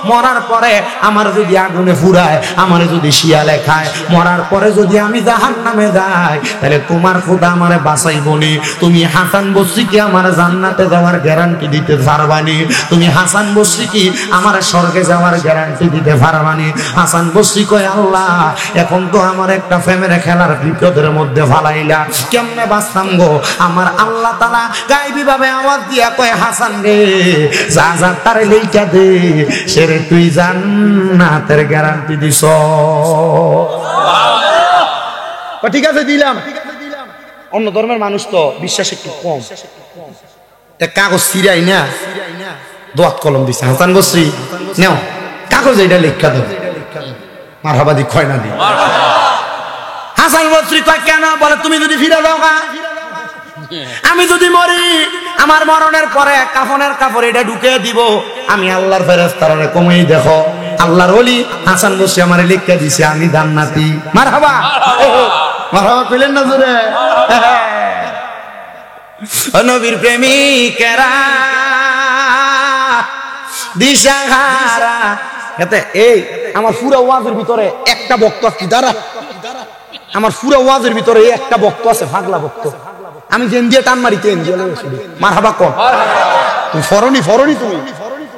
মরার পরে আমার যদি আগুনে ফুরায়, আমার যদি শিয়ালে খায়, মরার পরে যদি আমি জাহান্নামে যাই, তাহলে তোমার খোদা আমারে বাঁচাইবনি। তুমি হাসান বসরি কি আমার জান্নাতে যাওয়ার গ্যারান্টি দিতে পারবানি? তুমি হাসান বসরি কি আমার স্বর্গে যাওয়ার গ্যারান্টি দিতে পারবানি? হাসান বসরি কয় আল্লাহ এখন তো আমার একটা ফ্যামিলি খেলার বিপদের মধ্যে ফালাইলা, কেমনে বাঁচতাম গো? আমার আল্লাহ তাআলা গায়বী ভাবে আওয়াজ দিয়া কয় হাসান রে যা যা তারে লেইটা দে, সেরে তুই জান্নাতের গ্যারান্টি দিছ। ঠিক আছে দিলাম। অন্য ধর্মের মানুষ তো বিশ্বাস একটু কম, কাগজ ছিড়াই না দোয়াত কলম দিছে হাসান বসরি নেও কাগজ এটা লেখা দাও, মারহাবাদি খয় না দি। হাসান বসরি কয় কেন? বলে তুমি যদি ফিরে যাও গা, আমি যদি মরি, আমার মরণের পরে কাফনের কাপড় এটা ঢুকে দিব, আমি আল্লাহর ফেরেশতারে কমেই দেখো আল্লাহর ওলি হাসান বসরি আমারে লেখা দিছে আমি জান্নাতি। মারহাবা মারহাবা কইলেন না জোরে? নবীর প্রেমিকেরা দিশাহারা। এতে এই আমার পুরো ওয়াজের ভিতরে একটা বক্তা কি দাঁড়া, আমার পুরো ওয়াজের ভিতরে একটা বক্তা আছে পাগলা বক্তা। আমি জেন দিয়ে টান মারি তেন দিয়ে মারহাবা কর। তুমি ফরনি ফরনি তুমি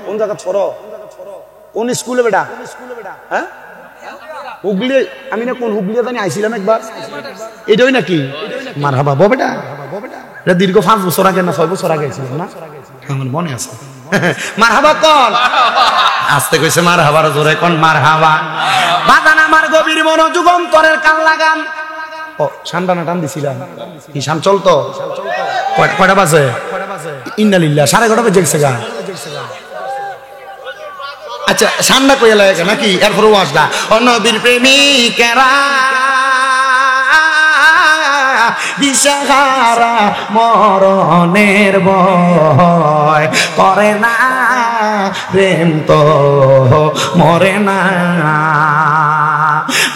কোন জায়গা ফরো? কোন স্কুলে বেটা? হ্যাঁ হুগলি। আমি না কোন হুগলি জানি আইছিলাম একবার, এটাই নাকি? মারহাবা বো বেটা। এটা দীর্ঘ 5 বছর আগে না 6 বছর আগে আইছিলাম না, আমার মনে আছে। মারহাবা কোন আস্তে কইছে মারহাবার জোরে কোন মারহাবা। বাজান আমার গভীর মনোযোগ অন্তরের কান লাগান। ও শানটানা টান দিছিলাম কি শান চলতো? কয়টা বাজে? ইন্নালিল্লাহ 11:30 বাজে গেছে গা। আচ্ছা শানটা কইয়া লাগে নাকি? এরপর ওয়াজটা ও নবীর প্রেমিকেরা দিশাহারা মরণের ভয় করে না, প্রেম তো মরে না।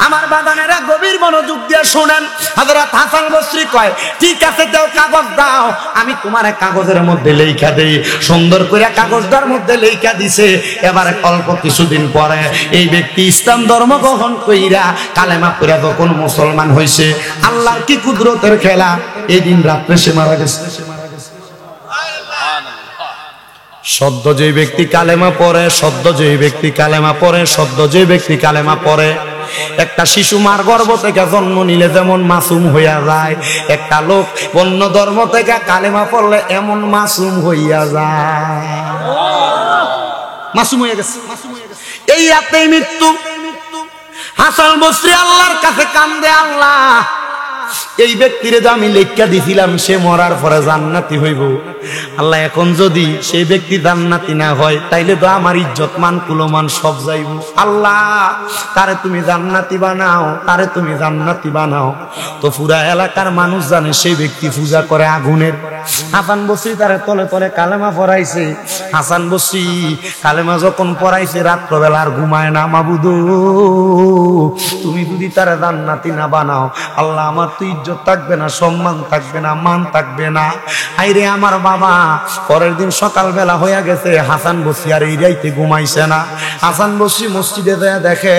আমার বাগানেরা গভীর মনোযোগ দিয়ে শোনেন। হযরত হাসান বসরি কয় ঠিক আছে দাও কাগজ দাও, আমি তোমার কাগজের মধ্যে লেখা দেই। সুন্দর করে কাগজটার মধ্যে লেখা দিছে। এবারে অল্প কিছুদিন পরে এই ব্যক্তি ইসলাম ধর্ম গ্রহণ কইরা কালেমা পড়ে যখন মুসলমান হইছে, আল্লাহর কি কুদরতের খেলা, এই দিন রাত্রে সে মারা গেছে। সদ্য যে ব্যক্তি কালেমা পড়ে, সদ্য যে ব্যক্তি কালেমা পড়ে, সদ্য যে ব্যক্তি কালেমা পড়ে, একটা শিশু মার গর্ভ থেকে জন্ম নিলে যেমন মাসুম হইয়া যায়, একটা লোক অন্য ধর্ম থেকে কালেমা পড়লে এমন মাসুম হইয়া যায়। মাসুম হইয়া গেছে। এই রাতেই মৃত্যু। হাসান বসরি আল্লাহর কাছে কান্দে, আল্লাহ এই ব্যক্তিরে যে আমি লেখা দিছিলাম সে মরার পরে জান্নাতি হইব। আল্লাহ এখন যদি সেই ব্যক্তি জান্নাতি না হয় তাইলে তো আমার ইজ্জত মান কুলমান সব যাইব। আল্লাহ তারে তুমি জান্নাতি বানাও, তারে তুমি জান্নাতি বানাও। তো পুরা এলাকার মানুষ জানে সেই ব্যক্তি পূজা করে আগুনের। হাসান বসরি তারে তলে তলে কালেমা পড়াইছে। হাসান বসরি কালেমা যখন পড়াইছে রাত্রবেলা আর ঘুমায় না। মাবুদু তুমি যদি তারে জান্নাতি না বানাও আল্লাহ আমার তো ইজ্জত থাকবে না, সম্মান থাকবে না, মান থাকবে না। আইরে আমার বাবা পরের দিন সকালবেলা হয়ে গেছে, হাসান বসরি আর এই রাইতে ঘুমাইছে না। হাসান বসরি মসজিদে যায় দেখে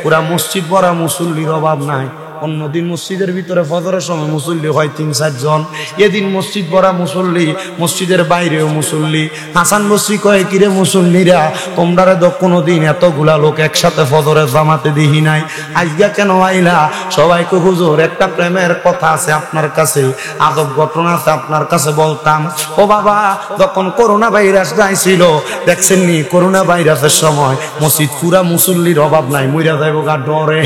পুরা মসজিদ ভরা মুসল্লির অভাব নাই। অন্যদিন মসজিদের ভিতরে ফজরের সময় মুসল্লি হয় ৩-৪ জন, এদিন মসজিদ ভরা মুসল্লি, মসজিদের বাইরেও মুসল্লি। হাসান বসরি কয় কিরে মুসল্লিরা তোমরা তো কোনোদিন এতগুলা লোক একসাথে ফজরের জামাতে দেখি নাই, আজকে কেন আইলা? সবাইকে হুজুর একটা প্রেমের কথা আছে আপনার কাছে, আজব ঘটনা আছে আপনার কাছে বলতাম। ও বাবা যখন করোনা ভাইরাস যাইছিল দেখছেন নি, করোনা ভাইরাসের সময় মসজিদ পুরা মুসল্লির অভাব নাই, মইরা যাইব গা ডরে।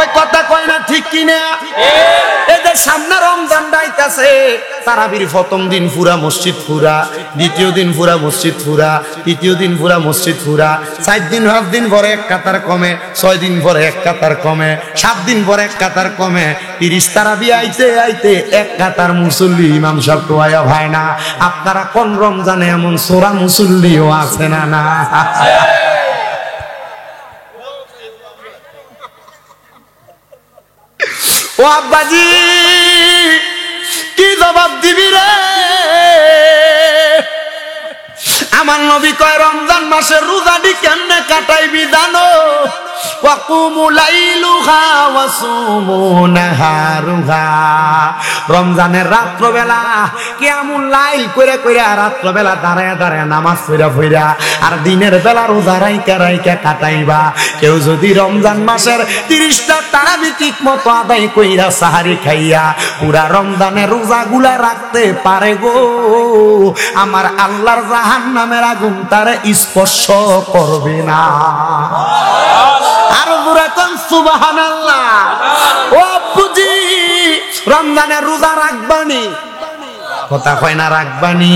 ওই কথা কয় না ঠিক কিনা? এদের সামনে রমজান ডাইতাছে, তারাবির প্রথম দিন পুরা মসজিদ পুরা, দ্বিতীয় দিন পুরা মসজিদ পুরা, তৃতীয় দিন পুরা মসজিদ পুরা, 4 দিন 5 দিন পরে এক কাতার কমে, 6 দিন পরে এক কাতার কমে, 7 দিন পরে এক কাতার কমে, 30 তারাবি আইতে আইতে এক কাতার মুসল্লি ইমাম সাহেব তো আয়া ভাই না। আপনারা কোন রমজানে এমন সোরা মুসল্লিও আছে না? না ও আব্বাজি কি জবাব দিবি রে? আমার নবী কয় রমজান মাসের রোজাটি কেমনে কাটাইবি জানো? ওয়াকুমু লাইলুহা ওয়াসুমু নাহারুহা। রমজানের রাত্রবেলা কিয়ামুল লাইল কইরা কইরা রাত্রবেলা দাঁড়ায়া দাঁড়ায়া নামাজ পড়া আর দিনের বেলা রোজা রাইকা রাইকা কাটাইবা। কেউ যদি রমজান মাসের 30টা তারাবি ঠিক মতো আদায় কইরা সাহারি খাইয়া পুরা রমজানের রোজাগুলা রাখতে পারে গো, আমার আল্লাহর জাহান্নামের আগুন তারে স্পর্শ করবে না। আর জোরে কোন সুবহানাল্লাহ। ও বুঝি রমজানের রোজা রাখবানি? কথা কয় না রাখবানি?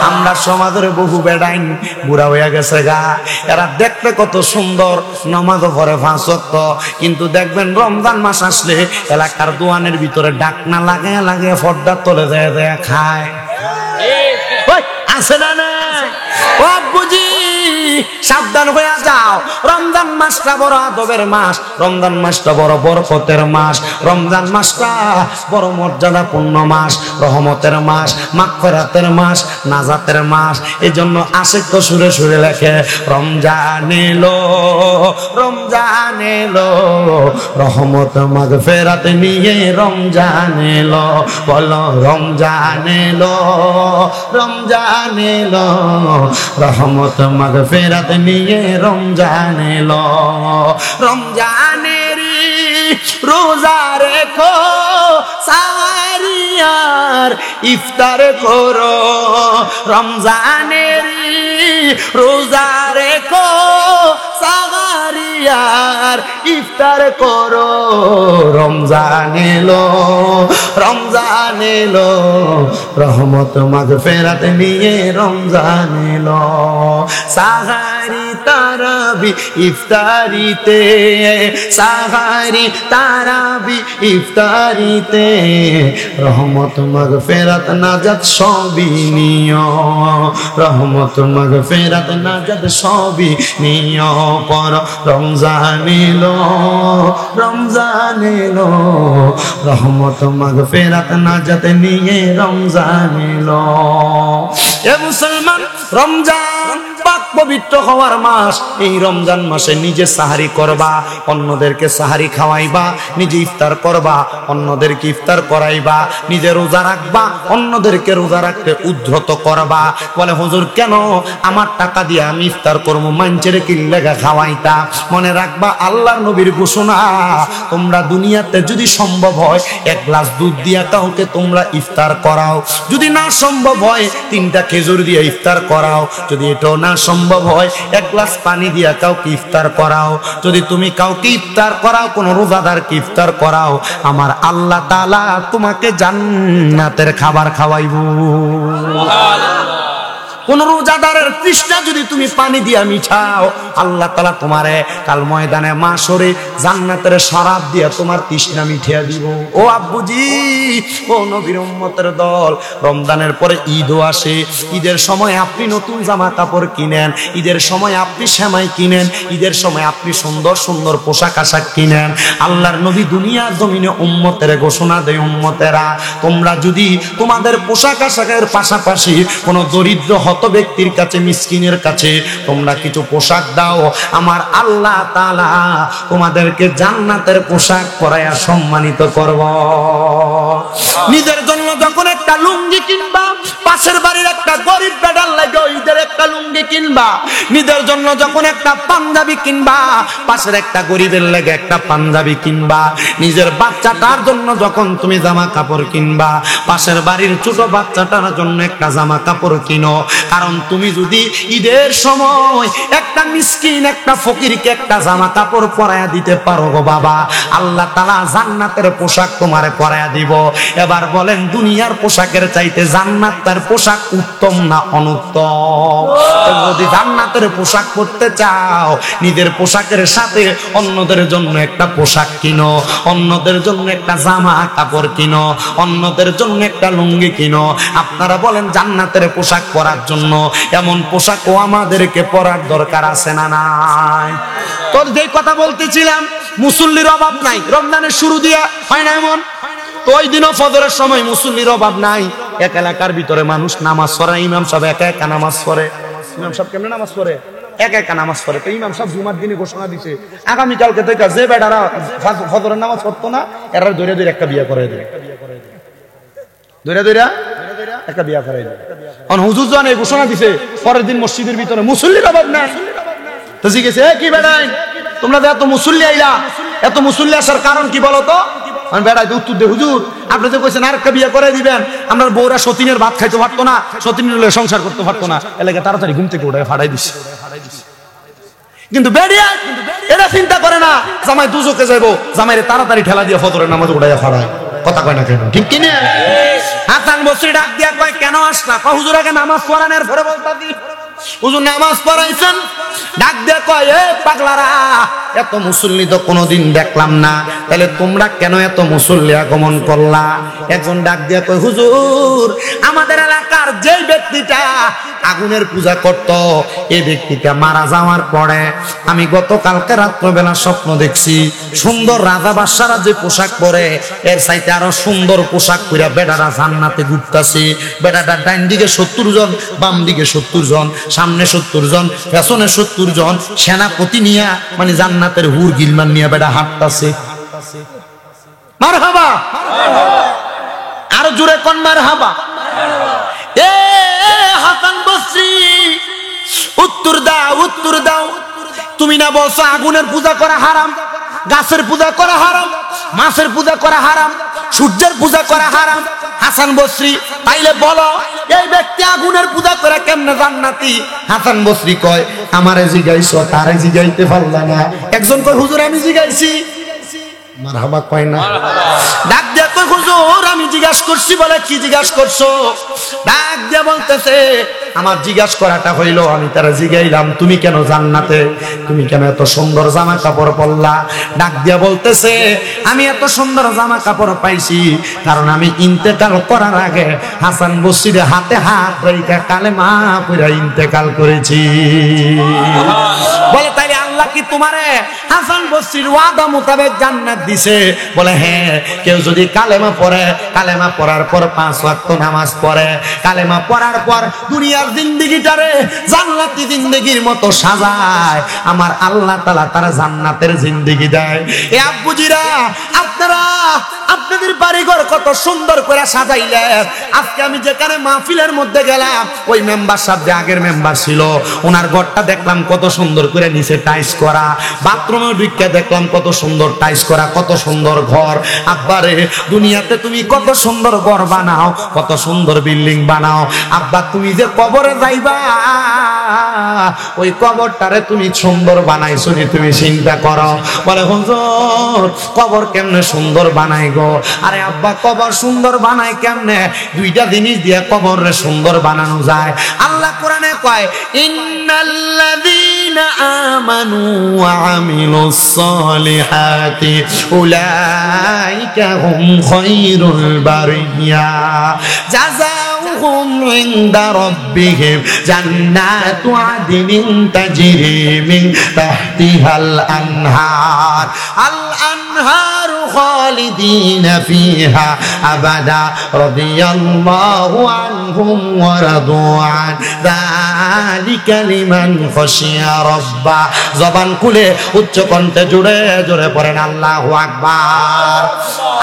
আমরা সমাজের বহু বেড়াইন বুড়া হইয়া গেছে গা, এরা দেখতে কত সুন্দর, নামাজও পড়ে 5 ওয়াক্ত, কিন্তু দেখবেন রমজান মাস আসলে এলাকার দোয়ানের ভিতরে ডাকনা লাগে লাগে পর্দার তলে যায় যায় খায়। আছে না? ও বুঝি সাবধান হয়ে যাও, রমজান মাসটা বড় আদবের মাস, রমজান মাসটা বড় বরকতের মাস, রমজান মাসটা বড় মর্যাদাপূর্ণ মাস, রহমতের মাস, মাগফিরাতের মাস, নাজাতের মাস। এজন্য আশিক তো সুরে সুরে লেখে রমজান এলো, রমজান এলো, রহমত মাগফিরাত নিয়ে রমজান এলো, বলো রমজান এলো, রমজান এলো, রহমত মাগফিরাত নিয়ে রমজান এলো। রমজানেরই রোজা রেখো সাহারি আর ইফতার করো, রমজানেরই রোজা রেখো সাহারি আর ইফতার করো। রমজান এলো, রমজান এলো, রহমত মাগফিরাত নিয়ে রমজান এলো। সাহারি তারাবি ইফতারিতে, সাহারি তারাবি ইফতারিতে, রহমত মাগফিরাত নাজাত সবই নিও, রহমত মাগফিরাত নাজাত সবই নিও। পর রমজান এলো, রমজান এলো, রহমত মাগফিরাত নাজাত নিয়ে রমজান এলো। এ মুসলমান, রমজান পাক পবিত্র হওয়ার মাস। এই রমজান মাসে নিজে সাহারি করবা, অন্যদেরকে সাহারি খাওয়াইবা, নিজে ইফতার করবা, অন্যদেরকে ইফতার করাইবা, নিজে রোজা রাখবা, অন্যদেরকে রোজা রাখতে উদ্ধত করবা। বলে হুজুর কেন আমার টাকা দিয়ে আমি ইফতার করবো, মানুষের কি লাগা খাওয়াইতা? মনে রাখবা আল্লাহর নবীর ঘোষণা, তোমরা দুনিয়াতে যদি সম্ভব হয় 1 গ্লাস দুধ দিয়া কাউকে তোমরা ইফতার করাও, যদি না সম্ভব হয় 3টা খেজুর দিয়ে ইফতার করাও, যদি এটাও না সম্ভব হয় এক গ্লাস পানি দিয়া কাউকে ইফতার করাও। যদি তুমি কাউকে ইফতার করাও, কোন রোজাদারকে ইফতার করাও, আমার আল্লাহ তাআলা তোমাকে জান্নাতের খাবার খাওয়াইবো। কোন রোজাদারের তৃষ্ণা যদি তুমি পানি দিয়া মিঠাও, আল্লাহ তাআলা তোমারে কাল ময়দানে মাশরে জান্নাতের শরাব দিয়া তোমার তৃষ্ণা মিঠিয়ে দিব। ও আব্বুজি, ও নবীর উম্মতের দল, রমজানের পরে ঈদও আসে। ঈদের সময় আপনি নতুন জামা কাপড় কিনেন, ঈদের সময় আপনি সেমাই কিনেন, ঈদের সময় আপনি সুন্দর সুন্দর পোশাক আশাক কিনেন। আল্লাহর নবী দুনিয়ার জমিনে উম্মতের ঘোষণা দেয়, উম্মতেরা তোমরা যদি তোমাদের পোশাক আশাকের পাশাপাশি কোন দরিদ্র হত ব্যক্তির কাছে, মিসকিনের কাছে তোমরা কিছু পোশাক দাও, আমার আল্লাহ তাআলা তোমাদেরকে জান্নাতের পোশাক পরায়া সম্মানিত করব। নিজের জন্য যখন একটা লুঙ্গি কিনবা, পাশের বাড়ির একটা গরিব বেটার লাগে ঈদের একটা লুঙ্গি কিনবা। নিজের জন্য যখন একটা পাঞ্জাবি কিনবা, পাশের একটা গরিবের লাগে একটা পাঞ্জাবি কিনবা। নিজের বাচ্চাটার জন্য যখন তুমি জামা কাপড় কিনবা, পাশের বাড়ির ছোট বাচ্চাটার জন্য একটা জামা কাপড় কিনো। কারণ তুমি যদি ঈদের সময় একটা মিসকিন, একটা ফকিরকে একটা জামা কাপড় পরায়া দিতে পারো গো বাবা, আল্লাহ তাআলা জান্নাতের পোশাক তোমারে পরায়া দিব। এবার বলেন, দুনিয়ার পোশাকের চাইতে জান্নাতের পোশাক উত্তম না অনুত্তম? যদি জান্নাতের পোশাক পরতে চাও, নিজের পোশাকের সাথে অন্যদের জন্য একটা পোশাক কিনো, অন্যদের জন্য একটা জামা কাপড় কিনো, অন্যদের জন্য একটা লুঙ্গি কিনো। আপনারা বলেন, জান্নাতের পোশাক পরার জন্য এমন পোশাকও আমাদেরকে পরার দরকার আছে না নাই? তোর যে কথা বলতেছিলাম, মুসল্লির অভাব নাই, রমজানের শুরু দিয়া হয় না এমন? তো ওই দিনও ফজরের সময় মুসল্লির অভাব নাই। এক এলাকার ভিতরে মানুষ নামাজ পড়ে, ইমাম সাহেব একা একা নামাজ পড়ে। ইমাম সাহেব কেমনে নামাজ পড়ে? একা একা নামাজ পড়ে। তো ইমাম সাহেব জুমার দিনে ঘোষণা দিছে, আগামীকালকে থেকে যে বেটারা ফজরের নামাজ পড়তো না, এরা ধরে ধরে একটা বিয়ে করে দেয়, ধরে ধরে একটা বিয়া করাই দেয়। হুজুর জান এই ঘোষণা দিছে, পরের দিন মসজিদের ভিতরে মুসল্লির অভাব নাই। তো জিজ্ঞেস, কি বেড়াই তোমরা এত মুসল্লি আইলা, এত মুসল্লি আসার কারণ কি বলো তো? আমি বেড়াই উত্তর দে, হুজুর আপনি তো কইছেন আরেকটা বিয়ে করে দিবেন, আমরা বউরা সতীনের ভাত খাইতে পারতো না, সতীনের সংসার করতে পারতো না, এলাকা তাড়াতাড়ি ঘুম থেকে উঠে ফাড়াই দিছে। কিন্তু বেড়িয়া এরা চিন্তা করে না, জামাই দুজকে যাইবো, জামাইরে তাড়াতাড়ি ঠেলা দিয়ে ফজরের নামাজ উঠাইয়া ফাড়ায়। কথা কয় না কেন? ঠিক কিনা? হাসান বসরি ডাক দিয়া কয়, কেন আসলা? হুজুর আগে নামাজ পড়ানোর পরে বলতা দি। হুজুর নামাজ পড়াইছেন। ডাক দিয়া কয়, এ পাগলারা, এত মুসল্লি তো কোনোদিন দেখলাম না, তাহলে তোমরা কেন এত মুসল্লি আগমন করলা? একজন ডাক দিয়া কয়, হুজুর আমাদের এলাকার যেই ব্যক্তিটা আগুনের পূজা করত, এই ব্যক্তিটা মারা যাওয়ার পরে আমি গতকালকে রাত্রবেলা স্বপ্ন দেখছি, সুন্দর রাজা বাদশারা যে পোশাক পরে এর চাইতে আরো সুন্দর পোশাক পরে বেটারা জান্নাতে ঘুরতাছে। বেটাটা ডাইন দিকে 70 জন, বাম দিকে 70 জন, সামনে 70 জন, পেছনে 70 জন, সেনাপতি নিয়া মানে জান্নাতের হুর গিলমান নিয়ে বেটা হাঁটতাছে। মারহাবা, আরো জোরে কোন মারহাবা। এ হাসান বসরি, উত্তর দাও, উত্তর দাও। তুমি না বলছো আগুনের পূজা করা হারাম, গাছের পূজা করা হারাম, মাছের পূজা করা হারাম, সূর্যের পূজা করা হারাম? হাসান বসরি, তাইলে বলো এই ব্যক্তি আগুনের পূজা করে কেমনে জান্নাতি? হাসান বসরি কয়, আমারে জিগাইছো, তারে জিগাইতে পারলা না। একজন কয়, হুজুর আমি জিগাইছি। মারহাবা কয় না? ডাক দিয়া কয়, হুজুর আমি জিজ্ঞাসা করছি। বলে, কি জিজ্ঞাসা করছো? ডাক দিয়া বলতেছে, আমার জিজ্ঞাসা করাটা হইলো, আমি তারা জিগাইলাম তুমি কেন জান্নাতে, তুমি কেন এত সুন্দর জামা কাপড় পরলা? ডাক দিয়া বলতেছে, আমি এত সুন্দর জামা কাপড় পাইছি কারণ আমি ইন্তেকাল করার আগে হাসান বসরির হাতে হাত রেখে কালেমা পড়ে ইন্তেকাল করেছি। বলে, তাইলে আল্লাহ কি তোমারে হাসান বসরির ওয়াদা মোতাবেক জান্নাত দিছে? বলে, হ্যাঁ, কেউ যদি কালেমা পড়ে, কালেমা পড়ার পর 5 ওয়াক্ত নামাজ পড়ে, কালেমা পড়ার পর দুনিয়ার জিন্দেগিটারে জান্নাতি জিন্দেগির মতো সাজায়, আমার আল্লাহ তাআলা তারা জান্নাতের জিন্দেগি দেয়। এ আব্বুজিরা, আপনারা আপনাদের বাড়িঘর কত সুন্দর করে সাজাইলেন। আজকে আমি যেখানে মাহফিলের মধ্যে গেলাম, ওই মেম্বার সাহেব যে আগের মেম্বার ছিল, ওনার ঘরটা দেখলাম কত সুন্দর করে নিচে টাইলস করা, বাথরুমে ঢুকে দেখলাম কত সুন্দর টাইলস করা, কত সুন্দর ঘর। আব্বারে, দুনিয়াতে তুমি কত সুন্দর ঘর বানাও, কত সুন্দর বিল্ডিং বানাও। আব্বা, তুমি যে কবরে যাইবা, ওই কবরটারে তুমি সুন্দর বানাইছো, তুমি চিন্তা করো। বলে হুজুর, কবর কেমনে সুন্দর বানাই গো? আরে আব্বা, কবর সুন্দর বানাই কেমনে? দুইটা জিনিস দিয়ে কবরে সুন্দর বানানো যায়। আল্লাহ কোরআনে কয়, ইন্নাল্লাযীনা আমানু ওয়া আমিলুস সালিহাতি উলাইকা হুম খায়রুল বারিয়া জাযাউহুম ইনদা রাব্বিহিম জান্নাতু আদনিন তাজরি মিন তাহতিহাল আনহার আল আনহারু খালিদিনা ফিহা আবাদা রাদিয়াল্লাহু আনহুম ওয়া রাদু আন যালিকা লিমান খাশিয়া রাব্বা। জবান খুলে উচ্চ কণ্ঠে জোরে জোরে পড়েন আল্লাহু আকবার।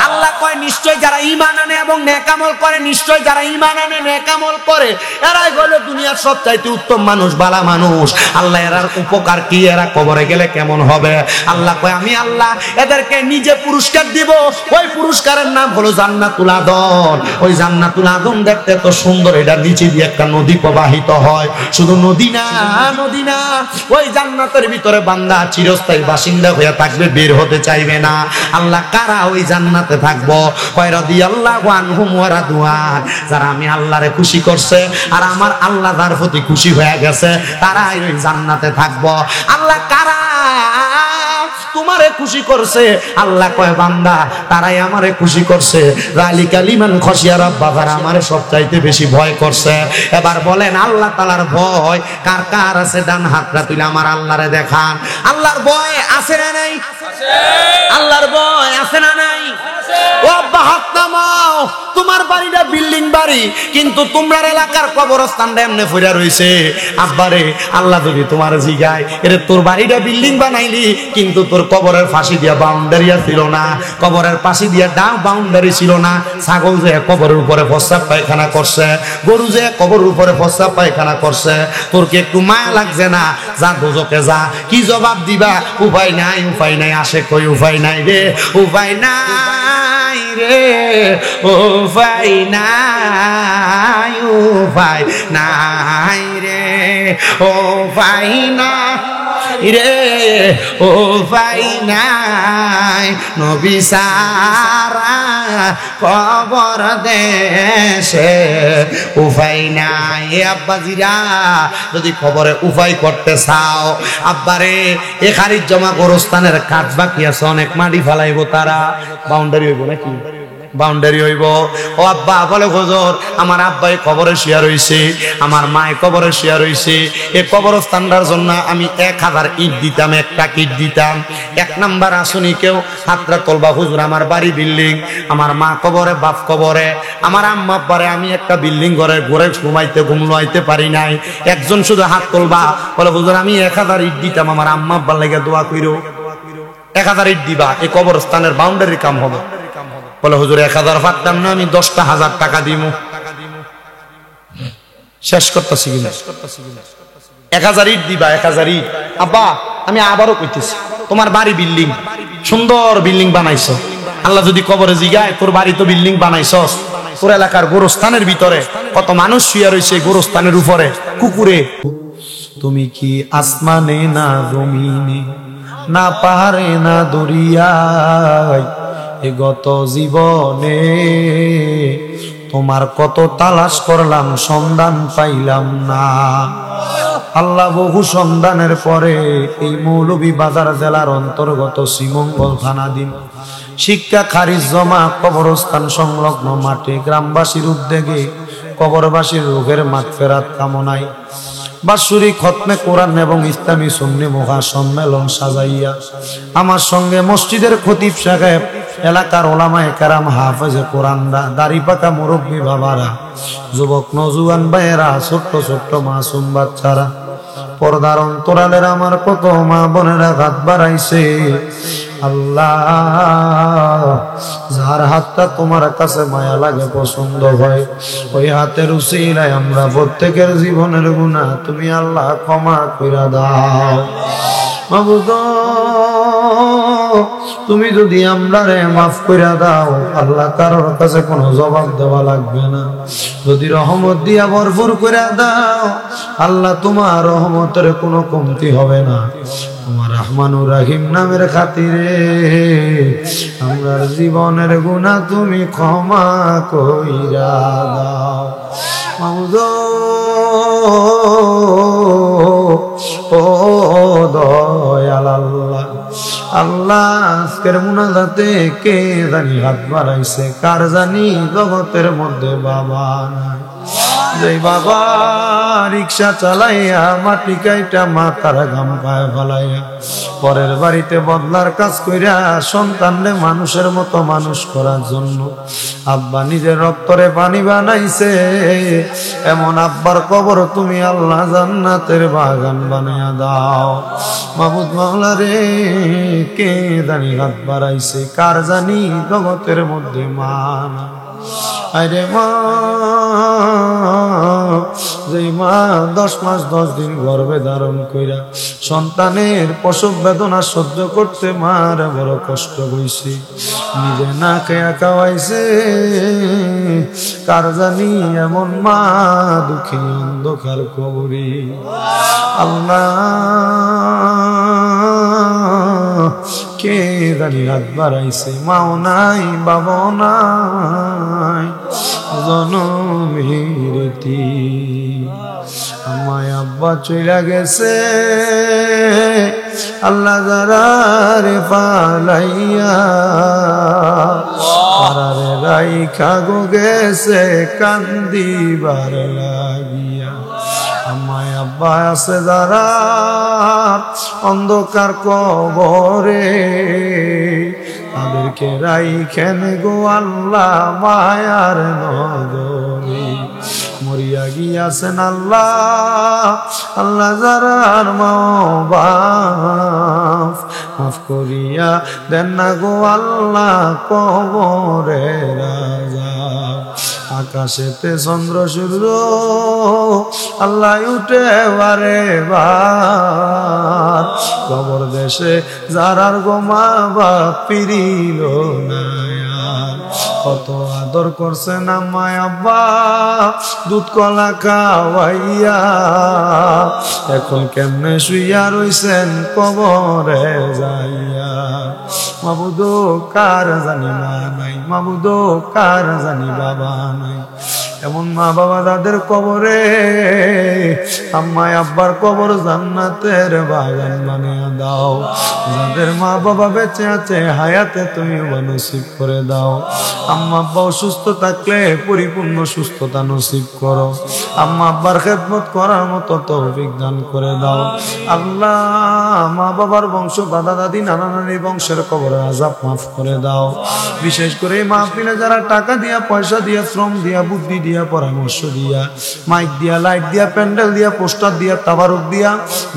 আল্লাহ কয়, নিশ্চয় যারা ঈমান আনে এবং নেক আমল করে, নিশ্চয় যারা ঈমান আনে নেক আমল করে, এরাই হলো দুনিয়ার সবচাইতে উত্তম মানুষ, ভালো মানুষ। আল্লাহ এরার উপকার কি? এরা কবরে গেলে কেমন হবে? আল্লাহ কয়, আমি আল্লাহ এদেরকে নিজে পুরস্কার দিব। ওই পুরস্কারের নাম হলো জান্নাতুল আদন। ওই জান্নাতুল আদন দেখতে তো সুন্দর, এটার নিচে দিয়ে একটা নদী প্রবাহিত হয়। শুধু নদী না, নদী না, ওই জান্নাতের ভিতরে বান্দা চিরস্থায়ী বাসিন্দা হয়ে থাকবে, বের হতে চাইবে না। আল্লাহ কারা ওই জান্নাতে থাকবো? কয় রাদিয়াল্লাহু আনহুম ওয়া রাদু আন। যারা আমি আল্লাহরে খুশি করছে আর আমার আল্লাহ তার প্রতি খুশি হয়ে গেছে, তারাই ওই জান্নাতে থাকবো। আল্লাহ কারা তোমারে খুশি করছে? আল্লাহ কয়, বান্দা তারাই আমারে খুশি করছে। যালিকা লিমান খাশিয়া রাব্বা, যারা আমারে সবচাইতে বেশি ভয় করছে। এবার বলেন, আল্লাহ তাআলার ভয় কার কার আছে? ডান হাতটা তুলে আমার আল্লাহরে দেখান। আল্লাহর ভয় আছে না নাই? আল্লাহর ভয় আছে না নাই? ও আব্বা, হাত নামাও। তোমার বাড়িটা বিল্ডিং বাড়ি, কিন্তু তোমরার এলাকার কবরস্থানটা এমনি ফিরা রইছে। আব্বারে, আল্লাহ যদি তোমার জিগায়, এরে তোর বাড়িটা বিল্ডিং বানাইলি, কিন্তু তোর কবরের ফাঁসি দিয়া বাউন্ডারি ছিল না, কবরের পাশে দিয়া বাউন্ডারি ছিল না। ছাগল যে কবরের উপরে প্রস্রাব পায়খানা করছে, গরু যে কবরের উপরে প্রস্রাব পায়খানা করছে, তোর কি একটু মায়া লাগছে না? যা দোজকে যা। কি জবাব দিবা? উপায় নাই, উপায় নাই। আসে কই উপায় নাই রে, উপায় নাই রে, উপায় নাই, উপায় নাই রে, উপায় নাই রে, উপায় নাই। নবী সারা কবর দেশে উপায় নাই। আব্বাজিরা, যদি কবরে উপায় করতে চাও, আব্বারে এ খারিজ জমা গোরস্থানের কাজ বাকি আছে, অনেক মাটি ফেলাইব, তারা বাউন্ডারি হইব নাকি? বাউন্ডারি হইব। ও আব্বা বলে, হুজুর আমার আব্বাই কবরে শুয়া রইছে, আমার মায়ে কবরে শুয়া রইছে, এই কবরস্থানটার জন্য আমি 1000 ইট দিতাম, একটা ইট দিতাম। 1 নাম্বার আসুনি কেউ হাতটা তোলবা, হুজুর আমার বাড়ি বিল্ডিং, আমার মা কবরে, বাপ কবরে, আমার আম্মা আব্বারে আমি একটা বিল্ডিং ঘরে ঘরে ঘুমলাইতে পারি নাই। একজন শুধু হাত তোলবা, বলে হুজুর আমি 1000 ইট দিতাম, আমার আম্মা আব্বার লাগে দোয়া কইরো। 1000 ইট দিবা, এই কবরস্থানের বাউন্ডারি কাম হবে। বলে হুজুর 1000 পারতাম না, আমি 10,000 টাকা দিব। শেষ করতেছি কিনা? 1000 ইট দিবা, 1000 ইট। আব্বা আমি আবারও কইতেছি, তোমার বাড়ি বিল্ডিং, সুন্দর বিল্ডিং বানাইছো। আল্লাহ যদি কবরে জিগায়, তোর বাড়ি তো বিল্ডিং বানাইছস, তোর এলাকার গোরস্থানের ভিতরে কত মানুষ শুয়ে রয়েছে, গোরস্থানের উপরে কুকুরে। তুমি কি আসমানে না জমিনে, না পাহাড়ে না দরিয়ায়, এ গত জীবনে তোমার কত তালাশ করলাম, সন্ধান পাইলাম না। আল্লাহ বহু সন্ধানের পরে এই মৌলভীবাজার জেলার অন্তর্গত শ্রীমঙ্গল থানাধীন শিক্ষা খারিজ জমা কবরস্থান সংলগ্ন মাঠে গ্রামবাসীর উদ্যোগে কবরবাসীর রোগের মাগফিরাত কামনায় বাৎসরিক খতমে কোরআন এবং ইসলামী সুন্নি মহা সম্মেলন সাজাইয়া আমার সঙ্গে মসজিদের খতিব সাহেব, এলাকার ওলামায়ে কেরাম, হাফেজে কোরআনরা, দাড়ি পাকা মুরব্বী বাবারা, যুবক নওজোয়ান ভাইয়েরা, ছোট্ট ছোট্ট মাসুম বাচ্চারা, পর্দার অন্তরালের আমার কত মা বোনেরা হাত বাড়াইছে। আল্লাহ যার হাতটা তোমার কাছে মায়া লাগে, পছন্দ হয়, ওই হাতের উসিলায় আমরা প্রত্যেকের জীবনের গুনাহ তুমি আল্লাহ ক্ষমা কইরা দাও। মাবুদ তুমি যদি আমরারে মাফ কইরা দাও, আল্লাহ কারোর কাছে কোনো জবাব দেওয়া লাগবে না। যদি রহমত দিয়া ভরপুর কইরা দাও, আল্লাহ তোমার রহমতের কোনো কমতি হবে না। তোমার রহমানুর রহিম নামের খাতিরে আমরার জীবনের গুনাহ তুমি ক্ষমা কইরা দাও। মাবুদ ও দয়াল আল্লাহ, আল্লাহ আজকের মুনাজাতে কে জানি হাত বাড়াইছে, কার জানি জগতের মধ্যে বাবা নাই। যে বাবা রিক্সা চালাইয়া মাটি কাইটা মাথার ঘাম পায়ে ফেলাইয়া পরের বাড়িতে বদলার কাজ কইরা সন্তানরে মানুষের মতো মানুষ করার জন্য আব্বা নিজের রক্তরে পানি বানাইছে, এমন আব্বার কবর তুমি আল্লাহ জান্নাতের বাগান বানাইয়া দাও। মাবুদ মাওলা রে, কে জানি হাত বাড়াইছে, কার জানি জগতের মধ্যে মান। আরে মা, যে মা 10 মাস 10 দিন গর্ভে ধারণ কইরা সন্তানের প্রসব বেদনা সহ্য করতে মার বড় কষ্ট হইছে, নিজে না খেয়া খাওয়াইছে, কার জানি এমন মা দুঃখী অন্ধকার কবরে। আল্লাহ কে জানি হাত বাড়াইছে, মাও নাই বাবাও নাই, জনমেরতি আমায় আব্বা চইলা গেছে, আল্লাহ যারা রে পালাইয়া পারারে রাইখা গো গেছে কান্দিবার লাগিয়া। আমায় আব্বা আছে যারা অন্ধকার কবরে, তাদেরকে রাইখেন গো আল্লাহ মায়ার নগরে। মরিয়া গিয়াছেন আল্লাহ, আল্লাহ যারার মাও বাপ মাফ করিয়া দেন না গো আল্লাহ কবরে রাজা। আকাশেতে চন্দ্র সূর্য আল্লাহ উঠে বারে বার, কবর দেশে যারার গো মা বাপ ফিরিল না। কত আদর করছেন আমায় আব্বা, দুধ কলা খাওয়াইয়া, এখন কেমনে শুইয়া রইছেন কবরে যাইয়া। মাবুদ কার জানি মা নাই, মাবুদ কার জানি বাবা নাই, এমন মা বাবা যাদের কবরে আম্মায় আব্বার কবর জান্নাতের বাগান বানিয়ে দাও। যাদের মা বাবা বেঁচে আছে হায়াতে তুমি নসিব করে দাও। আম্মা আব্বা অসুস্থ থাকলে পরিপূর্ণ সুস্থতা নসিব করো। আম্মা আব্বার খেদমত করার মতো তৌফিক দান করে দাও। আল্লাহ মা বাবার বংশ, দাদা দাদি, নানা নানির বংশের কবরের আযাব মাফ করে দাও। বিশেষ করে এই মাহফিলে যারা টাকা দিয়া, পয়সা দিয়া, শ্রম দিয়া, বুদ্ধি দিয়া, পরামর্শ দিয়া, মাইক দিয়া, লাইট দিয়া, প্যান্ডেল দিয়া, পোস্টার দিয়া, তাবারুক দিয়া,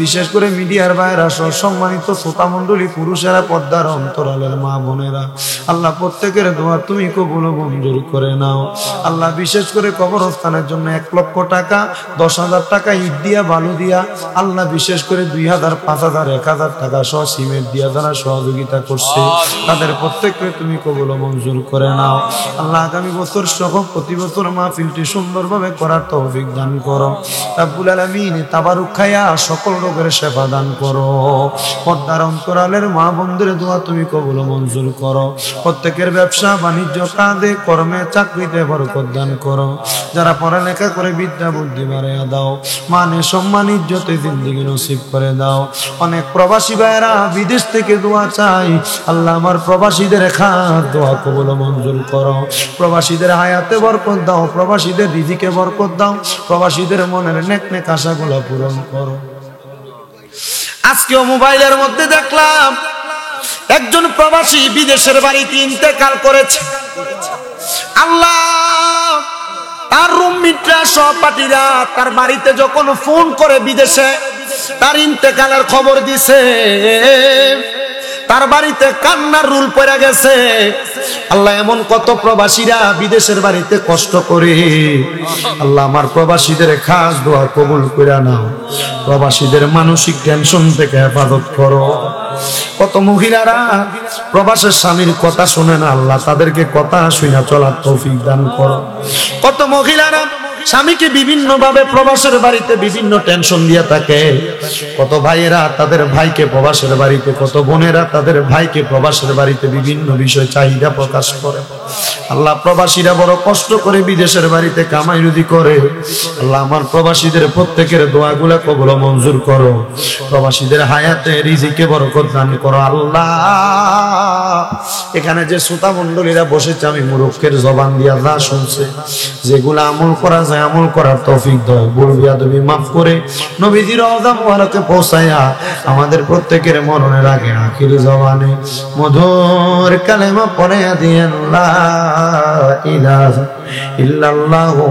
বিশেষ করে মিডিয়ার বাইরা সহ সম্মানিত শ্রোতা মণ্ডলী, পুরুষেরা, পর্দার অন্তরালের মা বোনেরা, আল্লাহ প্রত্যেকের দোয়া তুমি কবুল মঞ্জুর করে নাও। আল্লাহ বিশেষ করে কবরস্থানের জন্য 1 লক্ষ টাকা, 10,000 টাকা ইট দিয়া, বালু দিয়া, আল্লাহ বিশেষ করে 2,000, 5,000, 1,000 টাকা সহ সিমেন্ট দিয়া যারা সহযোগিতা করছে তাদের প্রত্যেককে তুমি কবুল মঞ্জুর করে নাও। আল্লাহ আগামী বছর সহ প্রতি বছর মাহফিলটি সুন্দরভাবে করার তৌফিক দান করো। রব্বুল আলামিন তাবারুক খায়া সকল রোগের শেফা দান করো। পর্দার অন্তরালের মা বোনদের দোয়া তুমি কবুল মঞ্জুর করো। প্রত্যেকের ব্যবসা বাণিজ্য, কাজে কর্মে, চাকরিতে বরকত দান করো। যারা পড়ালেখা করে বিদ্যা বুদ্ধি বাড়াইয়া দাও। মানে সম্মান ইজ্জতে জিন্দেগি নসিব করে দাও। অনেক প্রবাসী ভাইয়েরা বিদেশ থেকে দোয়া চাই, আল্লাহ আমার প্রবাসীদের খাত দোয়া কবুল মঞ্জুর করো। প্রবাসীদের হায়াতে বরকত দাও, প্রবাসীদের রিজিকে বরকত দাও, প্রবাসীদের মনের নেক নেক আশাগুলো পূরণ করো। আজকেও মোবাইলের মধ্যে দেখলাম একজন প্রবাসী বিদেশের বাড়িতে ইন্তেকাল করেছে। আল্লাহ, তার রুমমেটরা, সহপাঠীরা তার বাড়িতে যখন ফোন করে বিদেশে তার ইন্তেকালের খবর দিছে, তার বাড়িতে কান্নার রুল পড়ে গেছে। আল্লাহ এমন কত প্রবাসীরা বিদেশের বাড়িতে কষ্ট করে, আল্লাহ আমার প্রবাসীদের খাস দোয়া কবুল করে নাও, প্রবাসীদের মানসিক টেনশন থেকে হেফাজত করো। কত মহিলারা প্রবাসের স্বামীর কথা শুনে না, আল্লাহ তাদেরকে কথা শুনে চলার তৌফিক দান করো। কত মহিলারা স্বামীকে বিভিন্ন ভাবে প্রবাসের বাড়িতে বিভিন্ন টেনশন দিয়ে থাকে, কত ভাইয়েরা তাদের ভাইকে প্রবাসের বাড়িতে, কত বোনেরা তাদের ভাইকে প্রবাসের বাড়িতে বিভিন্ন বিষয় চাহিদা প্রকাশ করে। আল্লাহ প্রবাসীরা বড় কষ্ট করে বিদেশের বাড়িতে কামাই রুজি করে, আল্লাহ আমার প্রবাসীদের প্রত্যেকের দোয়াগুলা কবুল মঞ্জুর করো, প্রবাসীদের হায়াতে রিজিকে বরকত দান করো। আল্লাহ এখানে যে শ্রোতা মণ্ডলীরা বসেছে, আমি মুরুখের জবান দিয়া যা শুনছে, যেগুলা আমল করা যায় আমল করার তৌফিক দাও, ভুল বিয়াদবি মাফ করে নবীজির রওজা মুবারকে পৌঁছায়া আমাদের প্রত্যেকের মরণের আগে আখির জবানে মধুর কালেমা পড়াইয়া দিয়েন, লা ইলাহা ইল্লাল্লাহু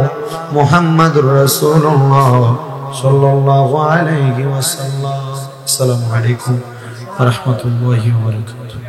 মুহাম্মাদুর রাসূলুল্লাহ সাল্লাল্লাহু আলাইহি ওয়াসাল্লাম। আসসালামু আলাইকুম ওয়া রাহমাতুল্লাহি ওয়া বারাকাতুহু।